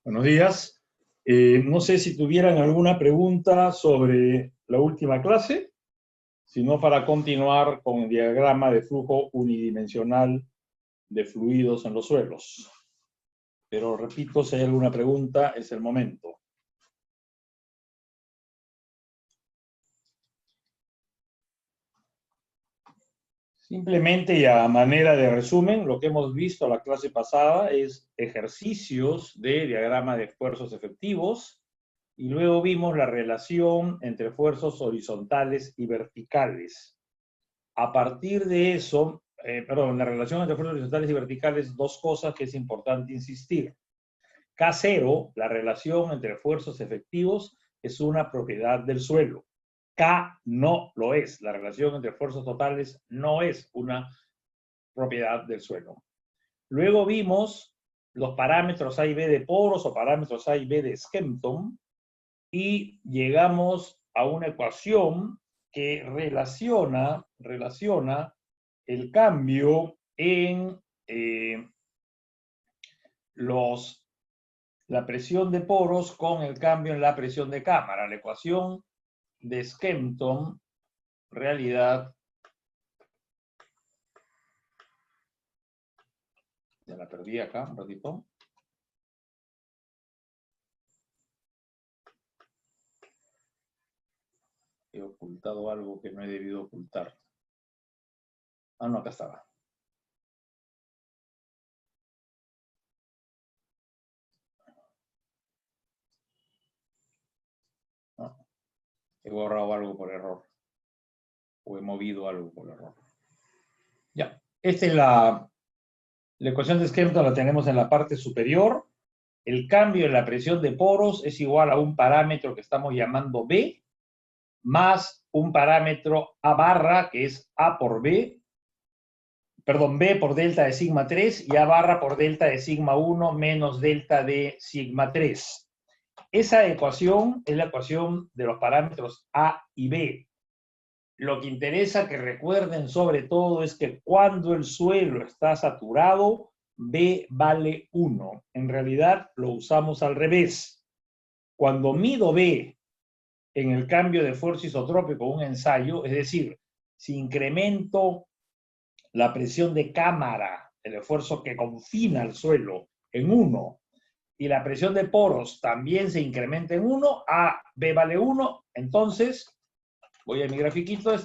Buenos días. No sé si tuvieran alguna pregunta sobre la última clase, sino para continuar con el diagrama de flujo unidimensional de fluidos en los suelos. Pero repito, si hay alguna pregunta, es el momento. Simplemente y a manera de resumen, lo que hemos visto la clase pasada es ejercicios de diagrama de esfuerzos efectivos y luego vimos la relación entre esfuerzos horizontales y verticales. A partir de eso, la relación entre esfuerzos horizontales y verticales, dos cosas que es importante insistir. K0, la relación entre esfuerzos efectivos, es una propiedad del suelo. K no lo es. La relación entre esfuerzos totales no es una propiedad del suelo. Luego vimos los parámetros A y B de poros o parámetros A y B de Skempton y llegamos a una ecuación que relaciona el cambio en la presión de poros con el cambio en la presión de cámara. La ecuación de Skempton, realidad, ya la perdí acá un ratito. He ocultado algo que no he debido ocultar. Ah, no, acá estaba. No, he borrado algo por error. O he movido algo por error. Ya, esta es la ecuación de Skempton, la tenemos en la parte superior. El cambio en la presión de poros es igual a un parámetro que estamos llamando B, más un parámetro A barra, que es A por B, perdón, B por delta de sigma 3 y A barra por delta de sigma 1 menos delta de sigma 3. Esa ecuación es la ecuación de los parámetros A y B. Lo que interesa que recuerden sobre todo es que cuando el suelo está saturado, B vale 1. En realidad lo usamos al revés. Cuando mido B en el cambio de esfuerzo isotrópico un ensayo, es decir, si incremento la presión de cámara, el esfuerzo que confina al suelo, en 1, y la presión de poros también se incrementa en 1, A, B vale 1, entonces, voy a mi grafiquito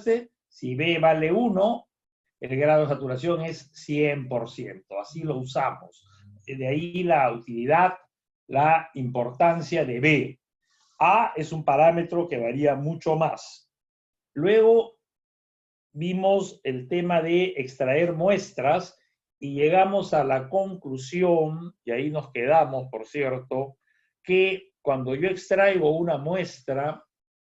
si B vale 1, el grado de saturación es 100%, así lo usamos. De ahí la utilidad, la importancia de B. A es un parámetro que varía mucho más. Luego vimos el tema de extraer muestras y llegamos a la conclusión, y ahí nos quedamos, por cierto, que cuando yo extraigo una muestra,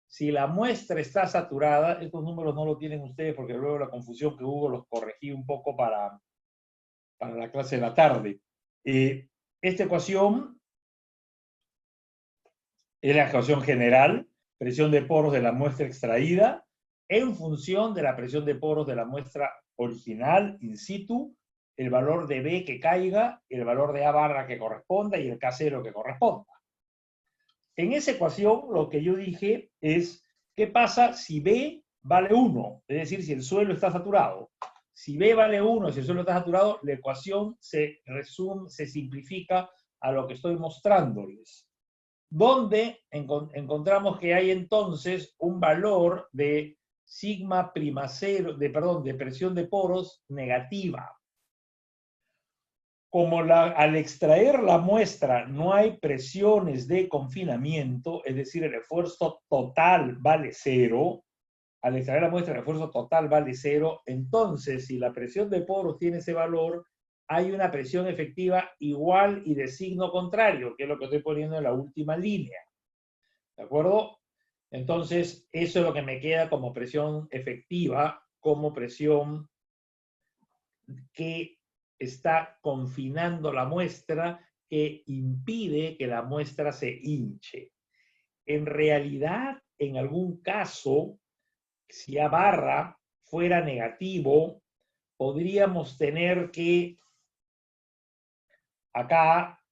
si la muestra está saturada, estos números no lo tienen ustedes porque luego la confusión que hubo los corregí un poco para la clase de la tarde. Esta ecuación es la ecuación general, presión de poros de la muestra extraída, en función de la presión de poros de la muestra original, in situ, el valor de B que caiga, el valor de A barra que corresponda y el K0 que corresponda. En esa ecuación lo que yo dije es, ¿qué pasa si B vale 1? Es decir, si el suelo está saturado. Si B vale 1, si el suelo está saturado, la ecuación se simplifica a lo que estoy mostrándoles. Donde encontramos que hay entonces un valor de sigma prima 0, de presión de poros negativa. Como al extraer la muestra no hay presiones de confinamiento, es decir, el esfuerzo total vale 0, al extraer la muestra el esfuerzo total vale 0, entonces si la presión de poros tiene ese valor, hay una presión efectiva igual y de signo contrario, que es lo que estoy poniendo en la última línea. ¿De acuerdo? Entonces, eso es lo que me queda como presión efectiva, como presión que está confinando la muestra, que impide que la muestra se hinche. En realidad, en algún caso, si A barra fuera negativo, podríamos tener que acá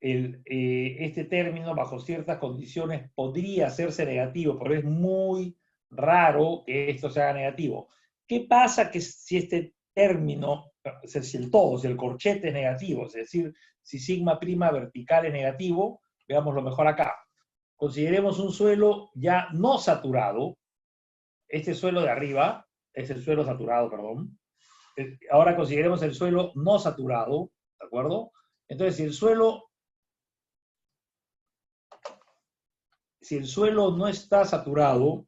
este término, bajo ciertas condiciones, podría hacerse negativo, pero es muy raro que esto sea negativo. ¿Qué pasa que si este término, si el corchete es negativo, es decir, si sigma prima vertical es negativo? Veámoslo mejor acá. Consideremos un suelo ya no saturado. Este suelo de arriba es el suelo saturado, perdón. Ahora consideremos el suelo no saturado, ¿de acuerdo? Entonces, si el suelo no está saturado,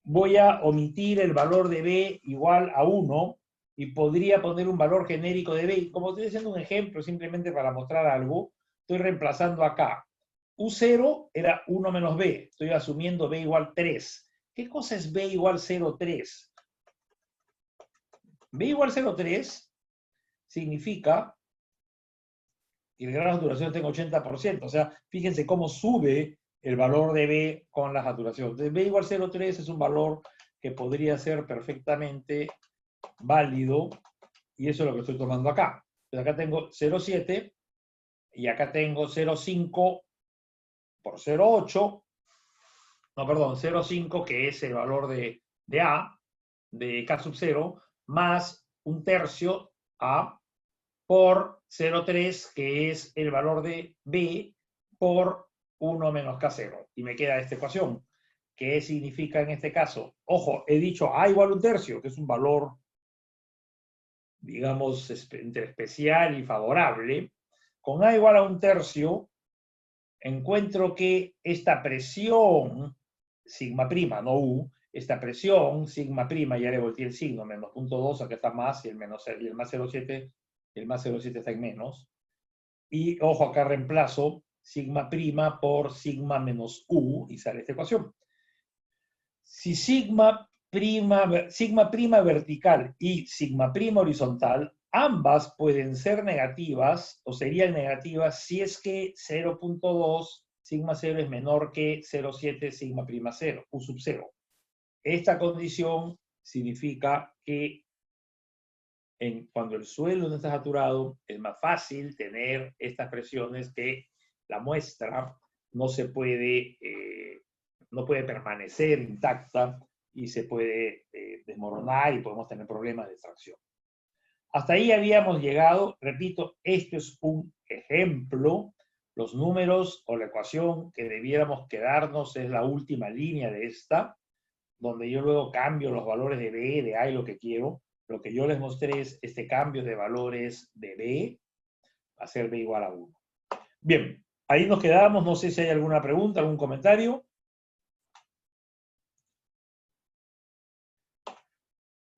voy a omitir el valor de B igual a 1 y podría poner un valor genérico de B. Como estoy haciendo un ejemplo simplemente para mostrar algo, estoy reemplazando acá. U0 era 1 menos B. Estoy asumiendo B igual 3. ¿Qué cosa es B igual 0,3? B igual 0,3 significa que el grado de saturación tenga 80%. O sea, fíjense cómo sube el valor de B con la saturación. Entonces, B igual 0,3 es un valor que podría ser perfectamente válido, y eso es lo que estoy tomando acá. Entonces, acá tengo 0,7 y acá tengo 0,5 por 0,8. No, perdón, 0,5, que es el valor de A, de K sub 0, más un tercio A por 0,3, que es el valor de B, por 1 menos K0. Y me queda esta ecuación. ¿Qué significa en este caso? Ojo, he dicho A igual a un tercio, que es un valor, digamos, entre especial y favorable. Con A igual a un tercio, encuentro que esta presión, sigma prima, no U, esta presión, sigma prima, ya le volteé el signo, menos 0.2, acá está más, y el más 0,7, el más 0,7 está en menos. Y ojo, acá reemplazo sigma prima por sigma menos U y sale esta ecuación. Si sigma prima vertical y sigma prima horizontal, ambas pueden ser negativas o serían negativas si es que 0.2 sigma 0 es menor que 0.7 sigma prima 0, U sub 0. Esta condición significa que cuando el suelo no está saturado, es más fácil tener estas presiones, que la muestra no puede permanecer intacta y se puede desmoronar y podemos tener problemas de extracción. Hasta ahí habíamos llegado. Repito, esto es un ejemplo. Los números o la ecuación que debiéramos quedarnos es la última línea de esta, donde yo luego cambio los valores de B, de A y lo que quiero. Lo que yo les mostré es este cambio de valores de B, va a ser B igual a 1. Bien, ahí nos quedamos. No sé si hay alguna pregunta, algún comentario.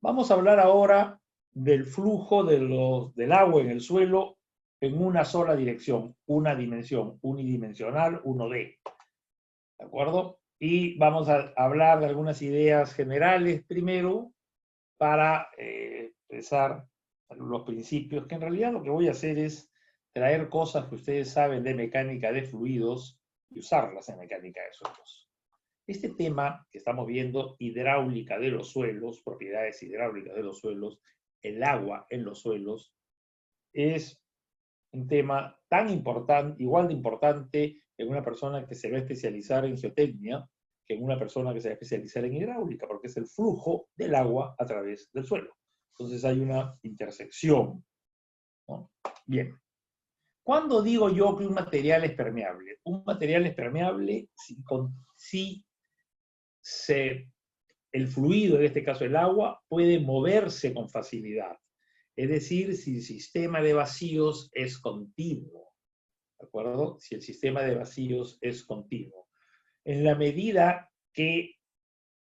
Vamos a hablar ahora del flujo del agua en el suelo en una sola dirección, una dimensión, unidimensional, 1D. ¿De acuerdo? Y vamos a hablar de algunas ideas generales primero para expresar los principios, que en realidad lo que voy a hacer es traer cosas que ustedes saben de mecánica de fluidos y usarlas en mecánica de suelos. Este tema que estamos viendo, hidráulica de los suelos, propiedades hidráulicas de los suelos, el agua en los suelos, es un tema tan importante, igual de importante en una persona que se va a especializar en geotecnia que en una persona que se va a especializar en hidráulica, porque es el flujo del agua a través del suelo. Entonces hay una intersección, ¿no? Bien. ¿Cuándo digo yo que un material es permeable? Un material es permeable si el fluido, en este caso el agua, puede moverse con facilidad. Es decir, si el sistema de vacíos es continuo. ¿De acuerdo? Si el sistema de vacíos es continuo. En la medida que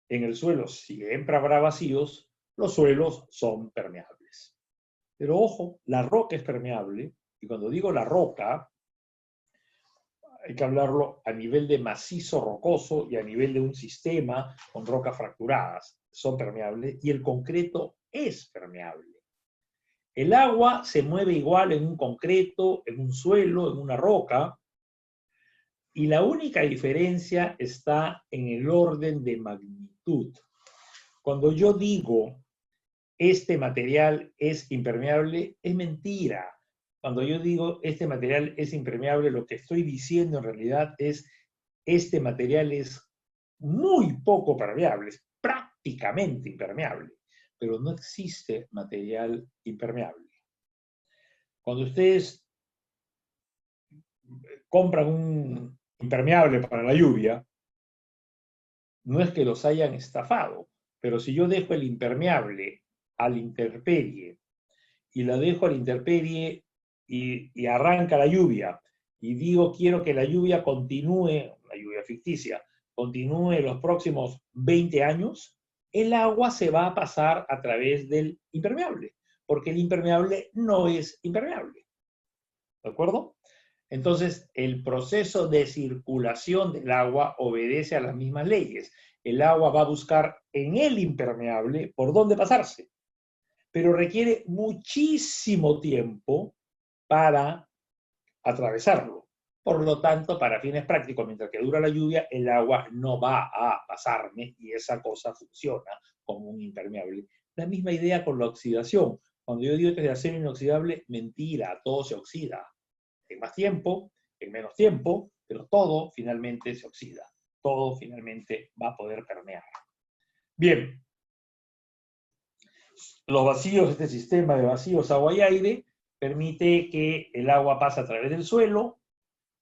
en el suelo siempre habrá vacíos, los suelos son permeables. Pero ojo, la roca es permeable, y cuando digo la roca, hay que hablarlo a nivel de macizo rocoso y a nivel de un sistema con rocas fracturadas. Son permeables, y el concreto es permeable. El agua se mueve igual en un concreto, en un suelo, en una roca, y la única diferencia está en el orden de magnitud. Cuando yo digo este material es impermeable, es mentira. Cuando yo digo este material es impermeable, lo que estoy diciendo en realidad es este material es muy poco permeable, es prácticamente impermeable, pero no existe material impermeable. Cuando ustedes compran un impermeable para la lluvia, no es que los hayan estafado, pero si yo dejo el impermeable a la intemperie y la dejo a la intemperie y arranca la lluvia y digo quiero que la lluvia continúe, la lluvia ficticia, continúe los próximos 20 años, el agua se va a pasar a través del impermeable, porque el impermeable no es impermeable. ¿De acuerdo? Entonces, el proceso de circulación del agua obedece a las mismas leyes. El agua va a buscar en el impermeable por dónde pasarse, pero requiere muchísimo tiempo para atravesarlo. Por lo tanto, para fines prácticos, mientras que dura la lluvia, el agua no va a pasarme y esa cosa funciona como un impermeable. La misma idea con la oxidación. Cuando yo digo que es de acero inoxidable, mentira, todo se oxida. En más tiempo, en menos tiempo, pero todo finalmente se oxida. Todo finalmente va a poder permear. Bien, los vacíos, este sistema de vacíos, agua y aire, permite que el agua pase a través del suelo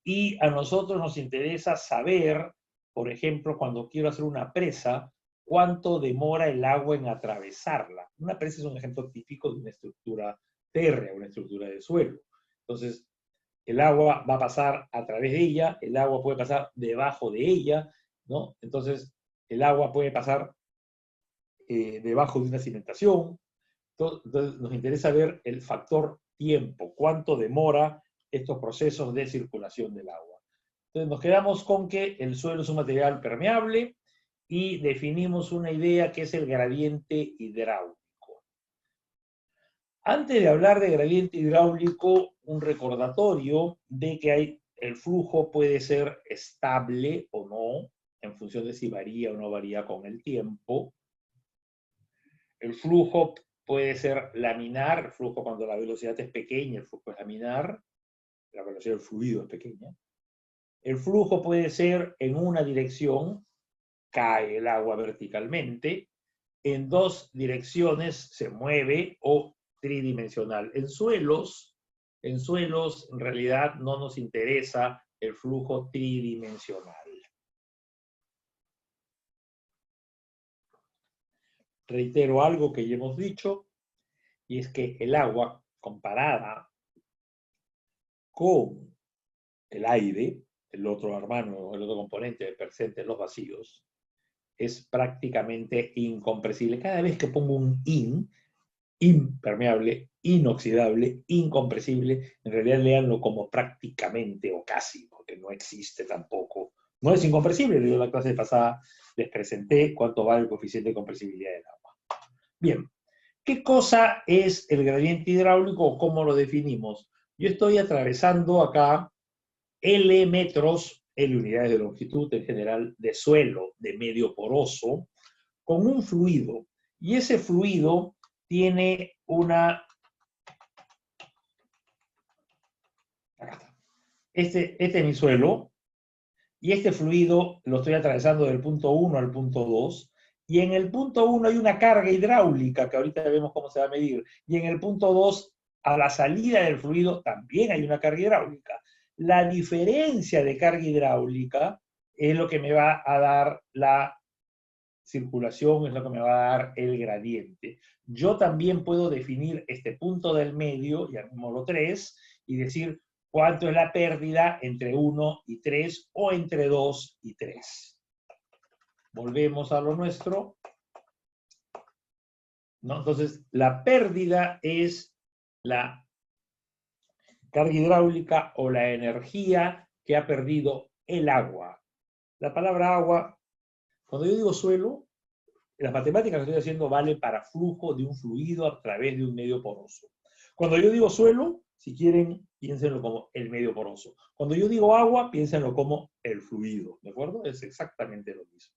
y a nosotros nos interesa saber, por ejemplo, cuando quiero hacer una presa, cuánto demora el agua en atravesarla. Una presa es un ejemplo típico de una estructura férrea, una estructura de suelo. Entonces, el agua va a pasar a través de ella, el agua puede pasar debajo de ella, ¿no? Entonces, el agua puede pasar debajo de una cimentación. Entonces, nos interesa ver el factor tiempo, cuánto demora estos procesos de circulación del agua. Entonces, nos quedamos con que el suelo es un material permeable y definimos una idea que es el gradiente hidráulico. Antes de hablar de gradiente hidráulico, un recordatorio de que el flujo puede ser estable o no, en función de si varía o no varía con el tiempo. El flujo puede ser laminar, el flujo cuando la velocidad es pequeña, el flujo es laminar, la velocidad del fluido es pequeña. El flujo puede ser en una dirección, cae el agua verticalmente, en dos direcciones se mueve o tridimensional. En suelos, en realidad no nos interesa el flujo tridimensional. Reitero algo que ya hemos dicho, y es que el agua, comparada con el aire, el otro hermano, el otro componente presente en los vacíos, es prácticamente incompresible. Cada vez que pongo un impermeable, inoxidable, incompresible, en realidad léanlo como prácticamente o casi, porque no existe tampoco. No es incompresible, yo en la clase pasada les presenté cuánto vale el coeficiente de compresibilidad del agua. Bien, ¿qué cosa es el gradiente hidráulico o cómo lo definimos? Yo estoy atravesando acá L metros, L unidades de longitud en general, de suelo, de medio poroso, con un fluido. Y ese fluido tiene una... Acá está. Este es mi suelo, y este fluido lo estoy atravesando del punto 1 al punto 2, y en el punto 1 hay una carga hidráulica, que ahorita vemos cómo se va a medir, y en el punto 2, a la salida del fluido, también hay una carga hidráulica. La diferencia de carga hidráulica es lo que me va a dar la circulación, es lo que me va a dar el gradiente. Yo también puedo definir este punto del medio, llamémoslo 3, y decir cuánto es la pérdida entre 1 y 3 o entre 2 y 3. Volvemos a lo nuestro, ¿no? Entonces, la pérdida es la carga hidráulica o la energía que ha perdido el agua. La palabra agua, cuando yo digo suelo, las matemáticas que estoy haciendo vale para flujo de un fluido a través de un medio poroso. Cuando yo digo suelo, si quieren, piénsenlo como el medio poroso. Cuando yo digo agua, piénsenlo como el fluido, ¿de acuerdo? Es exactamente lo mismo.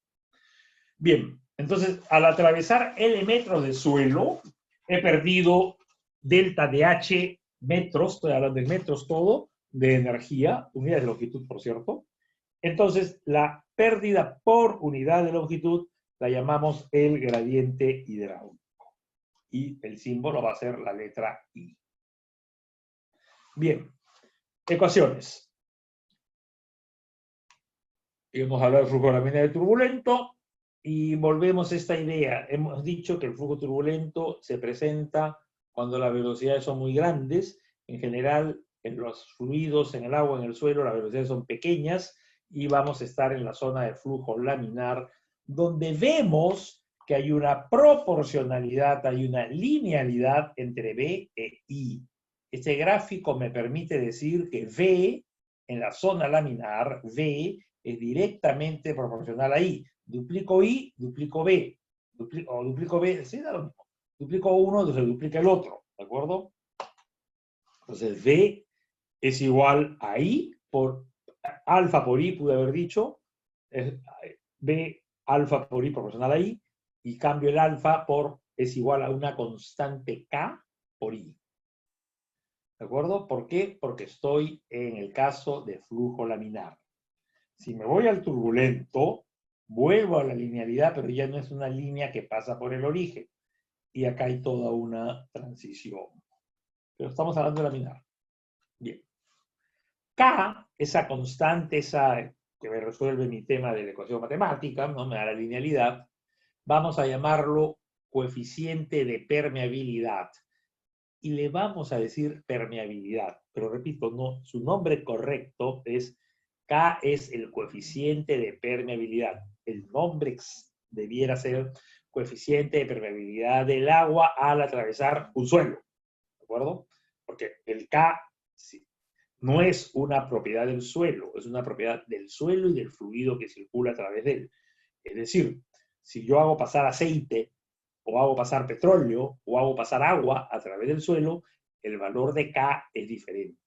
Bien, entonces, al atravesar L metros de suelo, he perdido delta de H metros, estoy hablando en metros todo, de energía, unidad de longitud, por cierto. Entonces, la pérdida por unidad de longitud la llamamos el gradiente hidráulico. Y el símbolo va a ser la letra I. Bien, ecuaciones. Hemos hablado del flujo laminar turbulento y volvemos a esta idea. Hemos dicho que el flujo turbulento se presenta cuando las velocidades son muy grandes. En general, en los fluidos, en el agua, en el suelo, las velocidades son pequeñas y vamos a estar en la zona de flujo laminar, donde vemos que hay una proporcionalidad, hay una linealidad entre B e I. Este gráfico me permite decir que V, en la zona laminar, V es directamente proporcional a I. Duplico I, duplico B. O duplico B, sí, da lo mismo. Duplico uno, entonces duplica el otro, ¿de acuerdo? Entonces V es igual a I por alfa por I, pude haber dicho. Es B alfa por I proporcional a I, y cambio el alfa por es igual a una constante K por I. ¿De acuerdo? ¿Por qué? Porque estoy en el caso de flujo laminar. Si me voy al turbulento, vuelvo a la linealidad, pero ya no es una línea que pasa por el origen. Y acá hay toda una transición. Pero estamos hablando de laminar. Bien. K, esa constante, esa que me resuelve mi tema de la ecuación matemática, ¿no? Me da la linealidad, vamos a llamarlo coeficiente de permeabilidad. Y le vamos a decir permeabilidad. Pero repito, no, su nombre correcto es K, es el coeficiente de permeabilidad. El nombre debiera ser coeficiente de permeabilidad del agua al atravesar un suelo. ¿De acuerdo? Porque el K sí, no es una propiedad del suelo, es una propiedad del suelo y del fluido que circula a través de él. Es decir, si yo hago pasar aceite, o hago pasar petróleo, o hago pasar agua a través del suelo, el valor de K es diferente.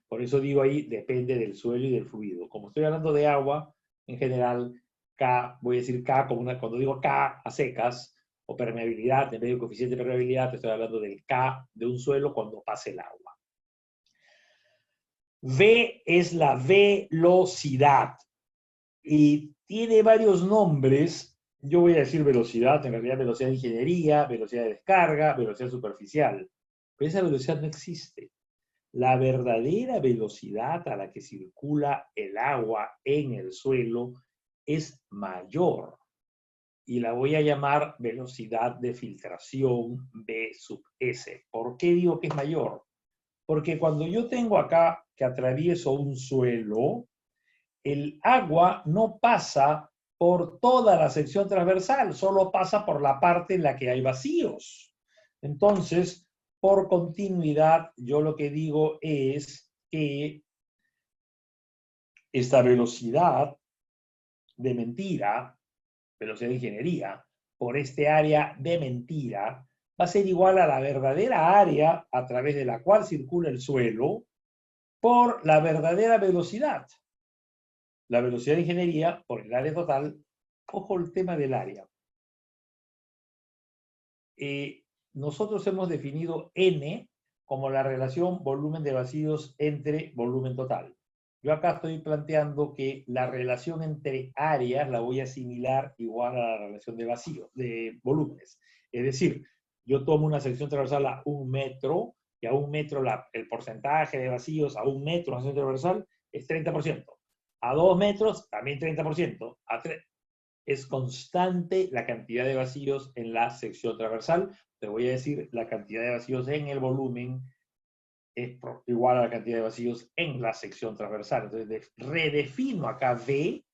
Por eso digo ahí, depende del suelo y del fluido. Como estoy hablando de agua, en general, K, voy a decir K como cuando digo K a secas, o permeabilidad, en vez de coeficiente de permeabilidad, estoy hablando del K de un suelo cuando pase el agua. V es la velocidad y tiene varios nombres. Yo voy a decir velocidad, en realidad velocidad de ingeniería, velocidad de descarga, velocidad superficial. Pero esa velocidad no existe. La verdadera velocidad a la que circula el agua en el suelo es mayor. Y la voy a llamar velocidad de filtración V sub S. ¿Por qué digo que es mayor? Porque cuando yo tengo acá que atravieso un suelo, el agua no pasa por toda la sección transversal, solo pasa por la parte en la que hay vacíos. Entonces, por continuidad, yo lo que digo es que esta velocidad de mentira, velocidad de ingeniería, por este área de mentira, va a ser igual a la verdadera área a través de la cual circula el suelo por la verdadera velocidad. La velocidad de ingeniería por el área total. Ojo el tema del área. Nosotros hemos definido N como la relación volumen de vacíos entre volumen total. Yo acá estoy planteando que la relación entre áreas la voy a asimilar igual a la relación de vacíos, de volúmenes. Es decir, yo tomo una sección transversal a 1 metro y a 1 metro el porcentaje de vacíos a 1 metro una sección transversal es 30%. A 2 metros también 30%. A 3, es constante la cantidad de vacíos en la sección transversal. Te voy a decir, la cantidad de vacíos en el volumen es igual a la cantidad de vacíos en la sección transversal. Entonces, redefino acá V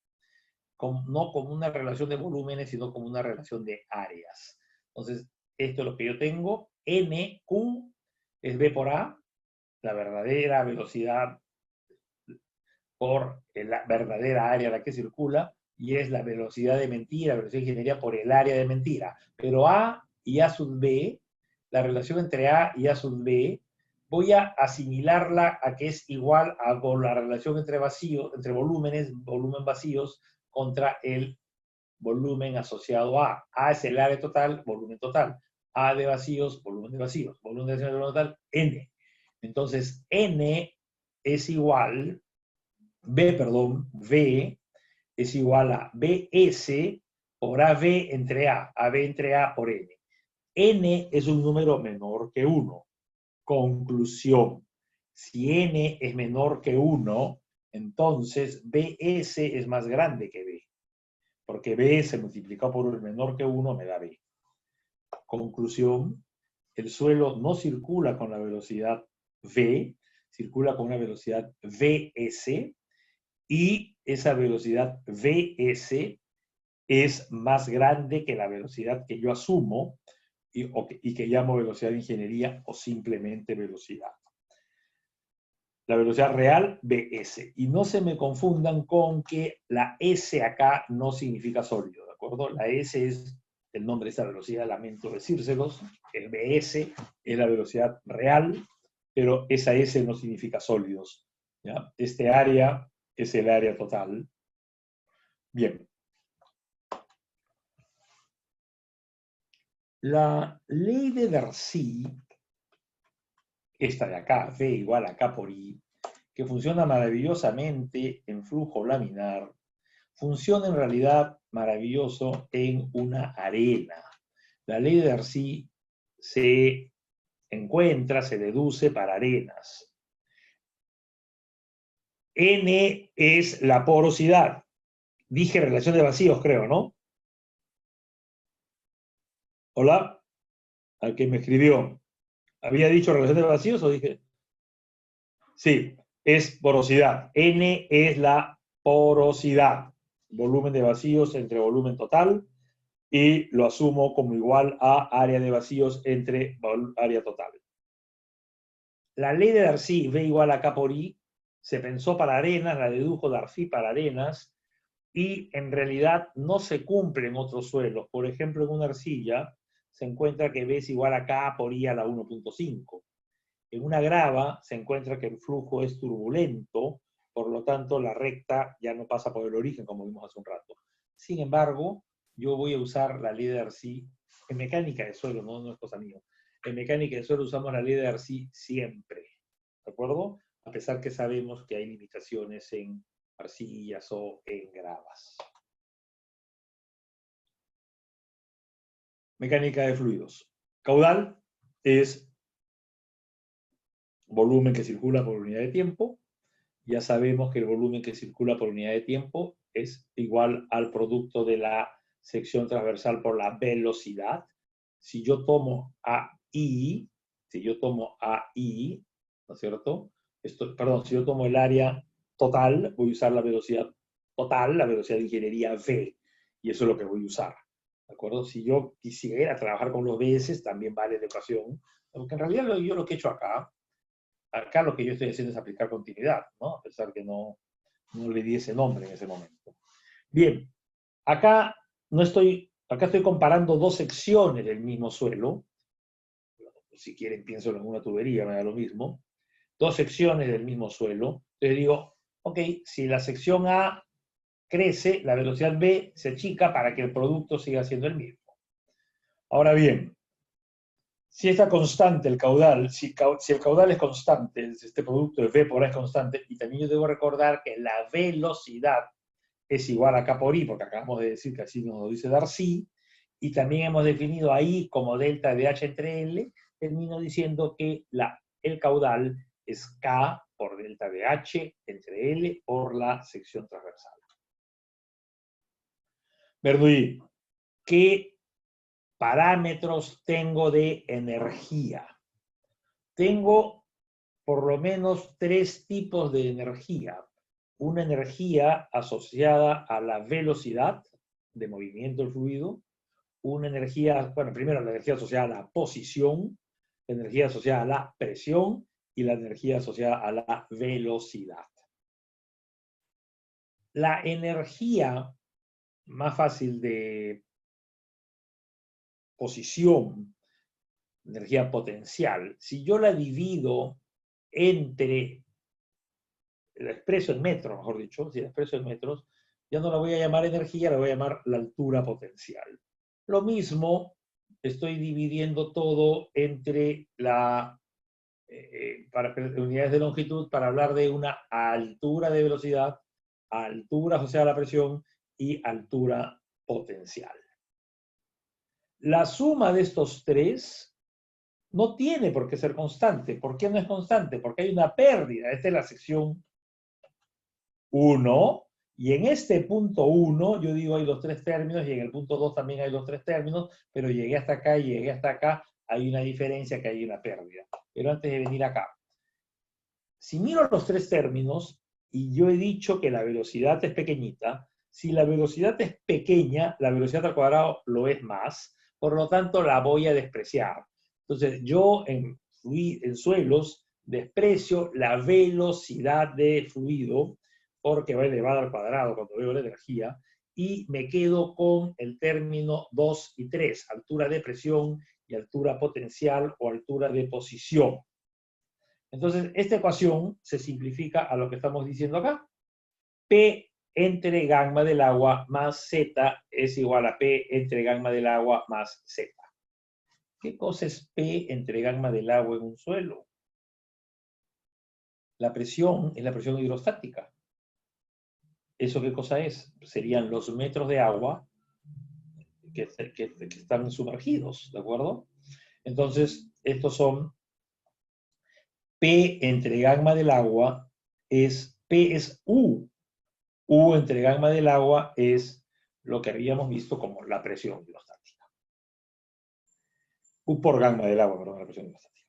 no como una relación de volúmenes, sino como una relación de áreas. Entonces, esto es lo que yo tengo. NQ es V por A, la verdadera velocidad por la verdadera área a la que circula, y es la velocidad de mentira, velocidad de ingeniería por el área de mentira. Pero A y A sub B, la relación entre A y A sub B, voy a asimilarla a que es igual a la relación entre vacíos, entre volúmenes, volumen vacíos, contra el volumen asociado a. A es el área total, volumen total. A de vacíos, volumen de vacíos. Volumen de vacíos, volumen total, N. Entonces, n es igual, V es igual a Bs por AB entre A, AB entre A por N. N es un número menor que 1. Conclusión. Si N es menor que 1, entonces Bs es más grande que B. Porque Bs multiplicado por 1 menor que 1 me da B. Conclusión. El suelo no circula con la velocidad V, circula con una velocidad Vs, y esa velocidad Vs es más grande que la velocidad que yo asumo y que llamo velocidad de ingeniería o simplemente velocidad. La velocidad real, Bs. Y no se me confundan con que la S acá no significa sólido, ¿de acuerdo? La S es el nombre de esta velocidad, lamento decírselos. El Bs es la velocidad real, pero esa S no significa sólidos, ¿ya? Este área es el área total. Bien. La ley de Darcy, esta de acá, V igual a K por I, que funciona maravillosamente en flujo laminar, funciona en realidad maravilloso en una arena. La ley de Darcy se encuentra, se deduce para arenas. N es la porosidad. Dije relación de vacíos, creo, ¿no? Hola, al que me escribió. ¿Había dicho relación de vacíos o dije? Sí, es porosidad. N es la porosidad. Volumen de vacíos entre volumen total, y lo asumo como igual a área de vacíos entre área total. La ley de Darcy, V igual a K por I, se pensó para arenas, la dedujo Darcy para arenas, y en realidad no se cumple en otros suelos. Por ejemplo, en una arcilla se encuentra que V es igual a K por I a la 1.5. En una grava se encuentra que el flujo es turbulento, por lo tanto la recta ya no pasa por el origen, como vimos hace un rato. Sin embargo, yo voy a usar la ley de Darcy en mecánica de suelo, no es cosa mía. En mecánica de suelo usamos la ley de Darcy siempre, ¿de acuerdo? A pesar que sabemos que hay limitaciones en arcillas o en gravas. Mecánica de fluidos. Caudal es volumen que circula por unidad de tiempo. Ya sabemos que el volumen que circula por unidad de tiempo es igual al producto de la sección transversal por la velocidad. Si yo tomo AI, ¿no es cierto? Perdón, si yo tomo el área total, voy a usar la velocidad total, la velocidad de ingeniería V, y eso es lo que voy a usar. ¿De acuerdo? Si yo quisiera trabajar con los Bs, también vale la ecuación, porque en realidad yo lo que he hecho acá lo que yo estoy haciendo es aplicar continuidad, ¿no? A pesar que no le di ese nombre en ese momento. Bien, acá estoy comparando dos secciones del mismo suelo. Si quieren, pienso en una tubería, me da lo mismo. Dos secciones del mismo suelo. Entonces digo, ok, si la sección A crece, la velocidad B se achica para que el producto siga siendo el mismo. Ahora bien, si está constante el caudal, si el caudal es constante, este producto de V por A es constante, y también yo debo recordar que la velocidad es igual a K por I, porque acabamos de decir que así nos lo dice Darcy, y también hemos definido ahí como delta de H entre L, termino diciendo que el caudal es K por delta de H entre L por la sección transversal. Bernoulli, ¿qué parámetros tengo de energía? Tengo por lo menos tres tipos de energía. Una energía asociada a la velocidad de movimiento del fluido, una energía, bueno, primero la energía asociada a la posición, la energía asociada a la presión y la energía asociada a la velocidad. La energía más fácil de posición, energía potencial, si yo la divido entre, la expreso en metros, mejor dicho, si la expreso en metros, ya no la voy a llamar energía, la voy a llamar la altura potencial. Lo mismo, estoy dividiendo todo entre para unidades de longitud, para hablar de una altura de velocidad, altura asociada a la presión y altura potencial. La suma de estos tres no tiene por qué ser constante. ¿Por qué no es constante? Porque hay una pérdida. Esta es la sección 1. Y en este punto 1, yo digo hay los tres términos, y en el punto 2 también hay los tres términos, pero llegué hasta acá y llegué hasta acá, hay una diferencia, que hay una pérdida. Pero antes de venir acá, si miro los tres términos, y yo he dicho que la velocidad es pequeñita, si la velocidad es pequeña, la velocidad al cuadrado lo es más, por lo tanto la voy a despreciar. Entonces yo en suelos desprecio la velocidad de fluido, porque va elevada al cuadrado cuando veo la energía, y me quedo con el término 2 y 3, altura de presión y altura potencial o altura de posición. Entonces, esta ecuación se simplifica a lo que estamos diciendo acá. P entre gamma del agua más Z es igual a P entre gamma del agua más Z. ¿Qué cosa es P entre gamma del agua en un suelo? La presión es la presión hidrostática. ¿Eso qué cosa es? Serían los metros de agua que están sumergidos, ¿de acuerdo? Entonces, estos son P entre gamma del agua es, P es U. U entre gamma del agua es lo que habíamos visto como la presión hidrostática. U por gamma del agua, perdón, la presión hidrostática.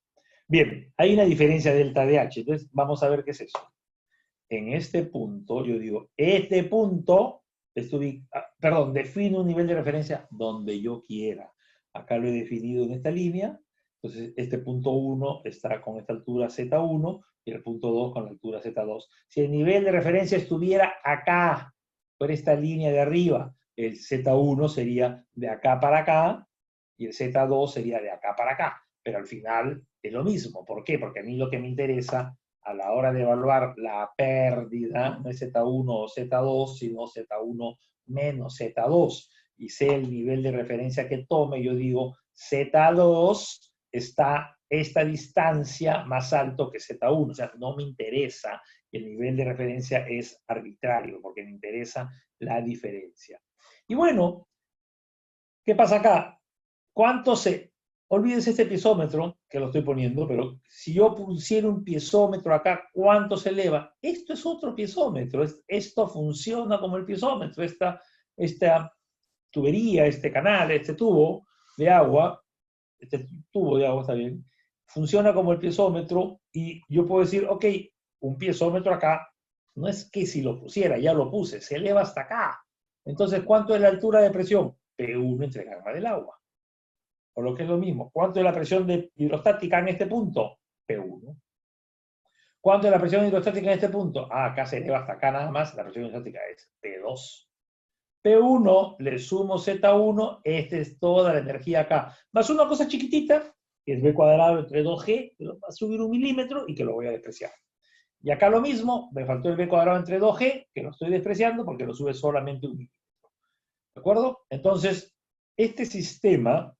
Bien, hay una diferencia delta de H, entonces vamos a ver qué es eso. En este punto, yo digo, este punto, defino un nivel de referencia donde yo quiera. Acá lo he definido en esta línea, entonces este punto 1 está con esta altura Z1 y el punto 2 con la altura Z2. Si el nivel de referencia estuviera acá, por esta línea de arriba, el Z1 sería de acá para acá y el Z2 sería de acá para acá. Pero al final es lo mismo. ¿Por qué? Porque a mí lo que me interesa a la hora de evaluar la pérdida no es Z1 o Z2, sino Z1 menos Z2. Y sé el nivel de referencia que tome, yo digo Z2 está esta distancia más alto que Z1. O sea, no me interesa, el nivel de referencia es arbitrario, porque me interesa la diferencia. Y bueno, ¿qué pasa acá? ¿Cuánto olvídense este piezómetro, que lo estoy poniendo, pero si yo pusiera un piezómetro acá, ¿cuánto se eleva? Esto es otro piezómetro, esto funciona como el piezómetro, esta tubería, este canal, este tubo de agua está bien, funciona como el piezómetro y yo puedo decir, ok, un piezómetro acá, no es que si lo pusiera, ya lo puse, se eleva hasta acá. Entonces, ¿cuánto es la altura de presión? P1 entre gamma del agua. O lo que es lo mismo, ¿cuánto es la presión hidrostática en este punto? P1. ¿Cuánto es la presión hidrostática en este punto? Acá se eleva hasta acá nada más, la presión hidrostática es P2. P1 le sumo Z1, esta es toda la energía acá. Más una cosa chiquitita, que es B cuadrado entre 2G, que lo va a subir 1 milímetro y que lo voy a despreciar. Y acá lo mismo, me faltó el B cuadrado entre 2G, que lo estoy despreciando porque lo sube solamente 1 milímetro. ¿De acuerdo? Entonces, este sistema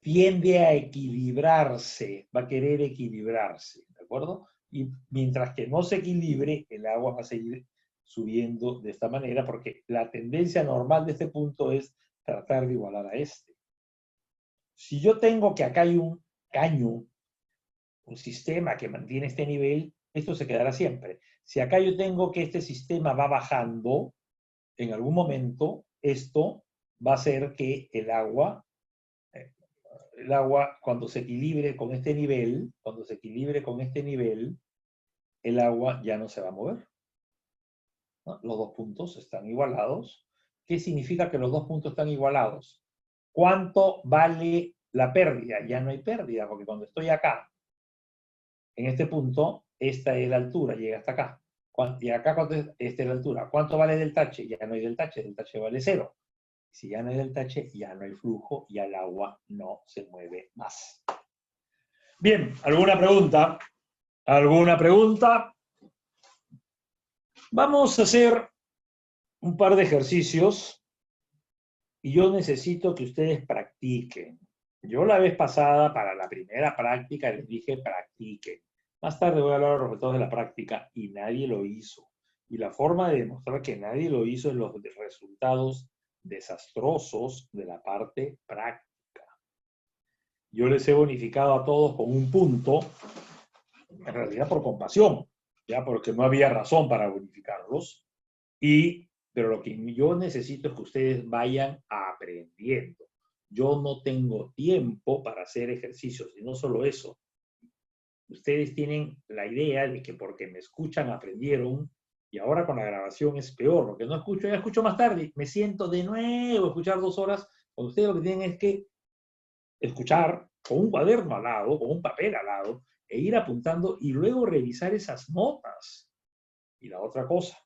tiende a equilibrarse, va a querer equilibrarse, ¿de acuerdo? Y mientras que no se equilibre, el agua va a seguir subiendo de esta manera, porque la tendencia normal de este punto es tratar de igualar a este. Si yo tengo que acá hay un caño, un sistema que mantiene este nivel, esto se quedará siempre. Si acá yo tengo que este sistema va bajando, en algún momento, esto va a hacer que el agua cuando se equilibre con este nivel, el agua ya no se va a mover, ¿no? Los dos puntos están igualados. ¿Qué significa que los dos puntos están igualados? ¿Cuánto vale la pérdida? Ya no hay pérdida, porque cuando estoy acá, en este punto, esta es la altura, llega hasta acá. Y acá, esta es la altura. ¿Cuánto vale delta H? Ya no hay delta H vale 0. Si ya no hay delta H, ya no hay flujo, y el agua no se mueve más. Bien, ¿alguna pregunta? ¿Alguna pregunta? Vamos a hacer un par de ejercicios y yo necesito que ustedes practiquen. Yo la vez pasada, para la primera práctica, les dije practiquen. Más tarde voy a hablar de los resultados de la práctica y nadie lo hizo. Y la forma de demostrar que nadie lo hizo es los resultados desastrosos de la parte práctica. Yo les he bonificado a todos con un punto, en realidad por compasión, ya porque no había razón para bonificarlos. Pero lo que yo necesito es que ustedes vayan aprendiendo. Yo no tengo tiempo para hacer ejercicios, y no solo eso. Ustedes tienen la idea de que porque me escuchan aprendieron, y ahora con la grabación es peor, lo que no escucho, ya escucho más tarde, me siento de nuevo a escuchar 2 horas, cuando ustedes lo que tienen es que escuchar con un cuaderno al lado, con un papel al lado, e ir apuntando y luego revisar esas notas. Y la otra cosa,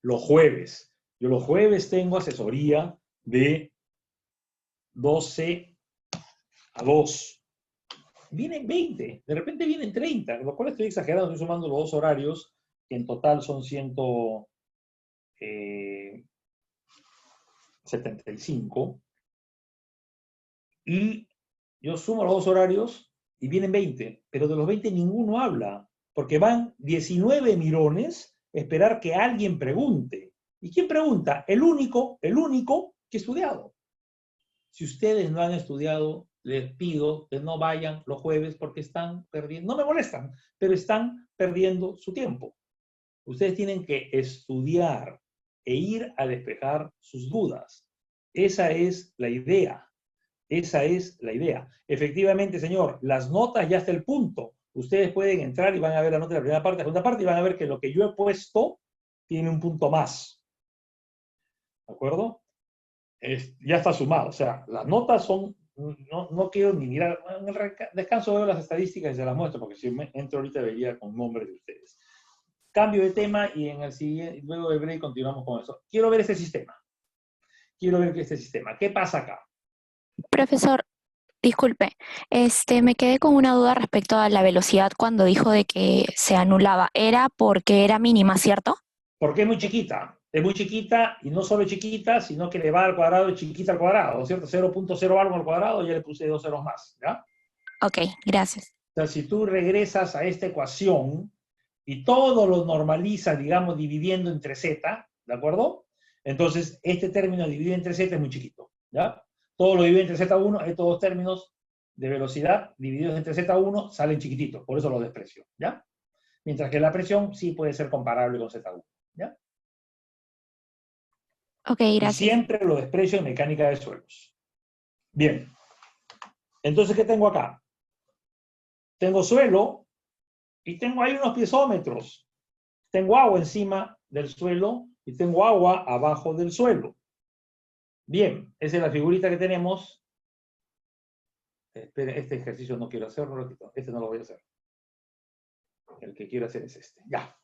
los jueves. Yo los jueves tengo asesoría de 12 a 2. Vienen 20, de repente vienen 30, lo cual estoy exagerando, estoy sumando los 2 horarios, que en total son 175. Y yo sumo los 2 horarios y vienen 20, pero de los 20 ninguno habla, porque van 19 mirones a esperar que alguien pregunte. ¿Y quién pregunta? El único que ha estudiado. Si ustedes no han estudiado, les pido que no vayan los jueves porque están perdiendo, no me molestan, pero están perdiendo su tiempo. Ustedes tienen que estudiar e ir a despejar sus dudas. Esa es la idea. Esa es la idea. Efectivamente, señor, las notas ya está el punto. Ustedes pueden entrar y van a ver la nota de la primera parte, la segunda parte, y van a ver que lo que yo he puesto tiene un punto más. ¿De acuerdo? Ya está sumado. O sea, las notas son, no quiero ni mirar, en el descanso veo las estadísticas y se las muestro, porque si entro ahorita vería con nombres de ustedes. Cambio de tema y en el siguiente, luego del break continuamos con eso. Quiero ver este sistema. Quiero ver este sistema. ¿Qué pasa acá? Profesor, disculpe, me quedé con una duda respecto a la velocidad cuando dijo de que se anulaba. Era porque era mínima, ¿cierto? Porque es muy chiquita. Es muy chiquita y no solo chiquita, sino que le va al cuadrado y chiquita al cuadrado, ¿cierto? 0.0 algo al cuadrado, ya le puse 2 ceros más, ¿ya? Ok, gracias. O sea, si tú regresas a esta ecuación y todo lo normalizas, digamos, dividiendo entre z, ¿de acuerdo? Entonces, este término dividido entre z es muy chiquito, ¿ya? Todo lo dividido entre z1, estos dos términos de velocidad divididos entre z1 salen chiquititos, por eso los desprecio, ¿ya? Mientras que la presión sí puede ser comparable con z1, ¿ya? Ok, Y gracias. siempre lo desprecio en mecánica de suelos. Bien, entonces, ¿qué tengo acá? Tengo suelo y tengo ahí unos piezómetros. Tengo agua encima del suelo y tengo agua abajo del suelo. Bien, esa es la figurita que tenemos. Esperen, este ejercicio no quiero hacerlo, este no lo voy a hacer. El que quiero hacer es este, ya.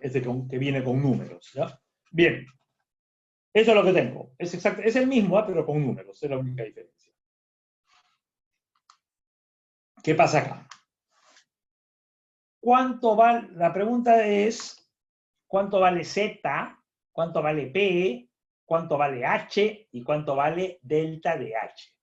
Este que viene con números, ¿ya? Bien, eso es lo que tengo. Es exacto, es el mismo, pero con números, es la única diferencia. ¿Qué pasa acá? ¿Cuánto vale? La pregunta es, ¿cuánto vale Z? ¿Cuánto vale P? ¿Cuánto vale H? ¿Y cuánto vale delta de H?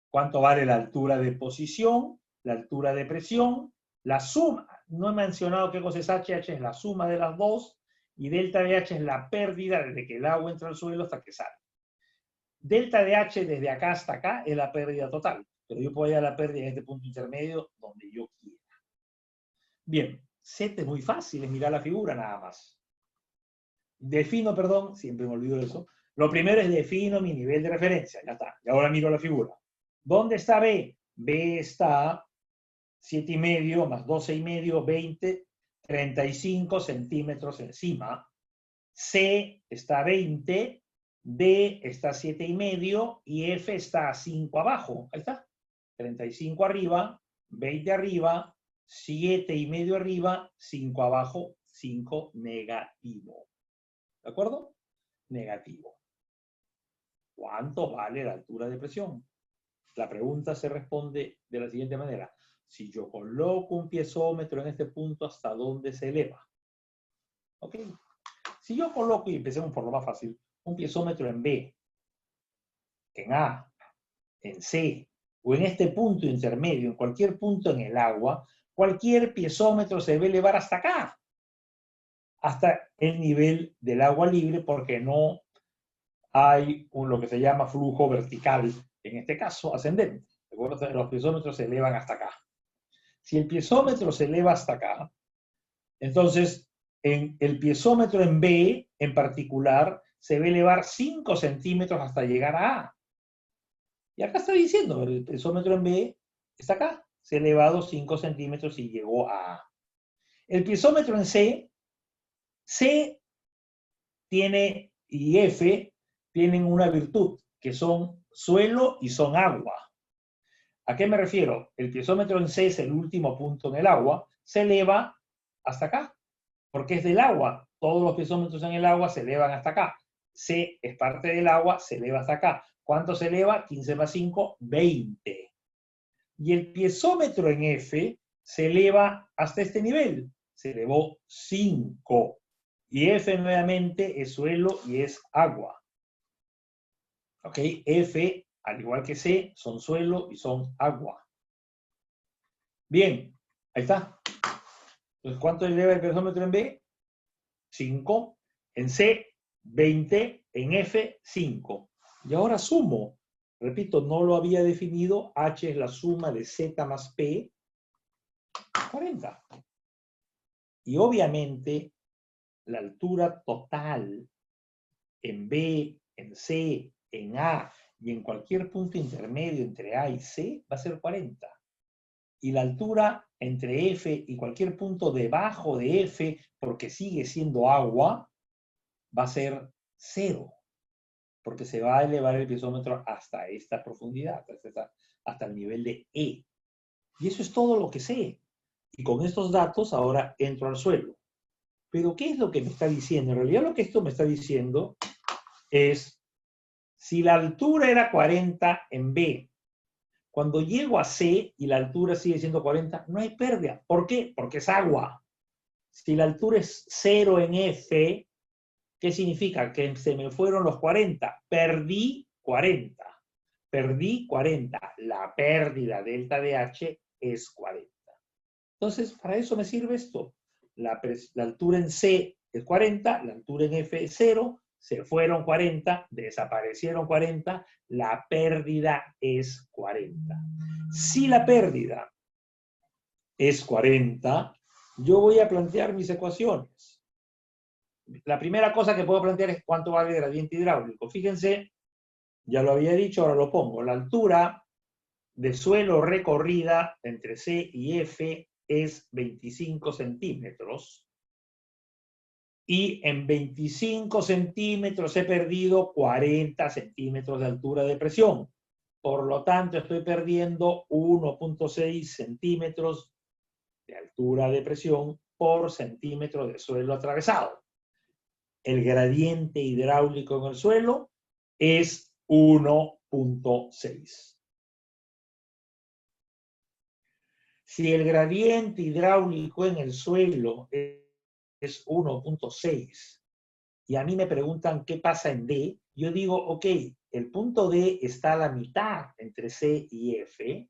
¿Cuánto vale la altura de posición? La altura de presión, la suma. No he mencionado qué cosa es H. H es la suma de las dos. Y delta de H es la pérdida desde que el agua entra al suelo hasta que sale. Delta de H desde acá hasta acá es la pérdida total. Pero yo puedo ir a la pérdida en este punto intermedio donde yo quiera. Bien, Z es muy fácil, es mirar la figura nada más. Defino, perdón, siempre me olvido de eso. Lo primero es defino mi nivel de referencia, ya está. Y ahora miro la figura. ¿Dónde está B? B está 7,5 más 12,5, 20, 35 centímetros encima. C está 20, D está 7,5 y F está 5 abajo. Ahí está. 35 arriba, 20 arriba, 7,5 arriba, 5 abajo, 5 negativo. ¿De acuerdo? Negativo. ¿Cuánto vale la altura de presión? La pregunta se responde de la siguiente manera. Si yo coloco un piezómetro en este punto, ¿hasta dónde se eleva? ¿Ok? Si yo coloco, y empecemos por lo más fácil, un piezómetro en B, en A, en C, o en este punto intermedio, en cualquier punto en el agua, cualquier piezómetro se debe elevar hasta acá, hasta el nivel del agua libre, porque no hay lo que se llama flujo vertical, en este caso ascendente. Recuerda, los piezómetros se elevan hasta acá. Si el piezómetro se eleva hasta acá, entonces en el piezómetro en B, en particular, se va a elevar 5 centímetros hasta llegar a A. Y acá está diciendo, el piezómetro en B está acá, se ha elevado 5 centímetros y llegó a A. El piezómetro en C, C tiene y F tienen una virtud, que son suelo y son agua. ¿A qué me refiero? El piezómetro en C es el último punto en el agua, se eleva hasta acá, porque es del agua. Todos los piezómetros en el agua se elevan hasta acá. C es parte del agua, se eleva hasta acá. ¿Cuánto se eleva? 15 más 5, 20. Y el piezómetro en F se eleva hasta este nivel. Se elevó 5. Y F nuevamente es suelo y es agua. ¿Ok? F, al igual que C, son suelo y son agua. Bien, ahí está. Entonces, ¿cuánto eleva el piezómetro en B? 5. En C, 20. En F, 5. Y ahora sumo. Repito, no lo había definido. H es la suma de Z más P. 40. Y obviamente, la altura total en B, en C, en A y en cualquier punto intermedio entre A y C va a ser 40. Y la altura entre F y cualquier punto debajo de F, porque sigue siendo agua, va a ser 0, porque se va a elevar el piezómetro hasta esta profundidad, hasta el nivel de E. Y eso es todo lo que sé. Y con estos datos ahora entro al suelo. Pero ¿qué es lo que me está diciendo? En realidad lo que esto me está diciendo es, si la altura era 40 en B, cuando llego a C y la altura sigue siendo 40, no hay pérdida. ¿Por qué? Porque es agua. Si la altura es 0 en F, ¿qué significa? Que se me fueron los 40. Perdí 40. Perdí 40. La pérdida delta de H es 40. Entonces, para eso me sirve esto. La altura en C es 40, la altura en F es 0, se fueron 40, desaparecieron 40, la pérdida es 40. Si la pérdida es 40, yo voy a plantear mis ecuaciones. La primera cosa que puedo plantear es cuánto vale el gradiente hidráulico. Fíjense, ya lo había dicho, ahora lo pongo. La altura de suelo recorrida entre C y F es 25 centímetros. Y en 25 centímetros he perdido 40 centímetros de altura de presión. Por lo tanto, estoy perdiendo 1.6 centímetros de altura de presión por centímetro de suelo atravesado. El gradiente hidráulico en el suelo es 1.6. Si el gradiente hidráulico en el suelo es 1.6 y a mí me preguntan qué pasa en D, yo digo, ok, el punto D está a la mitad entre C y F,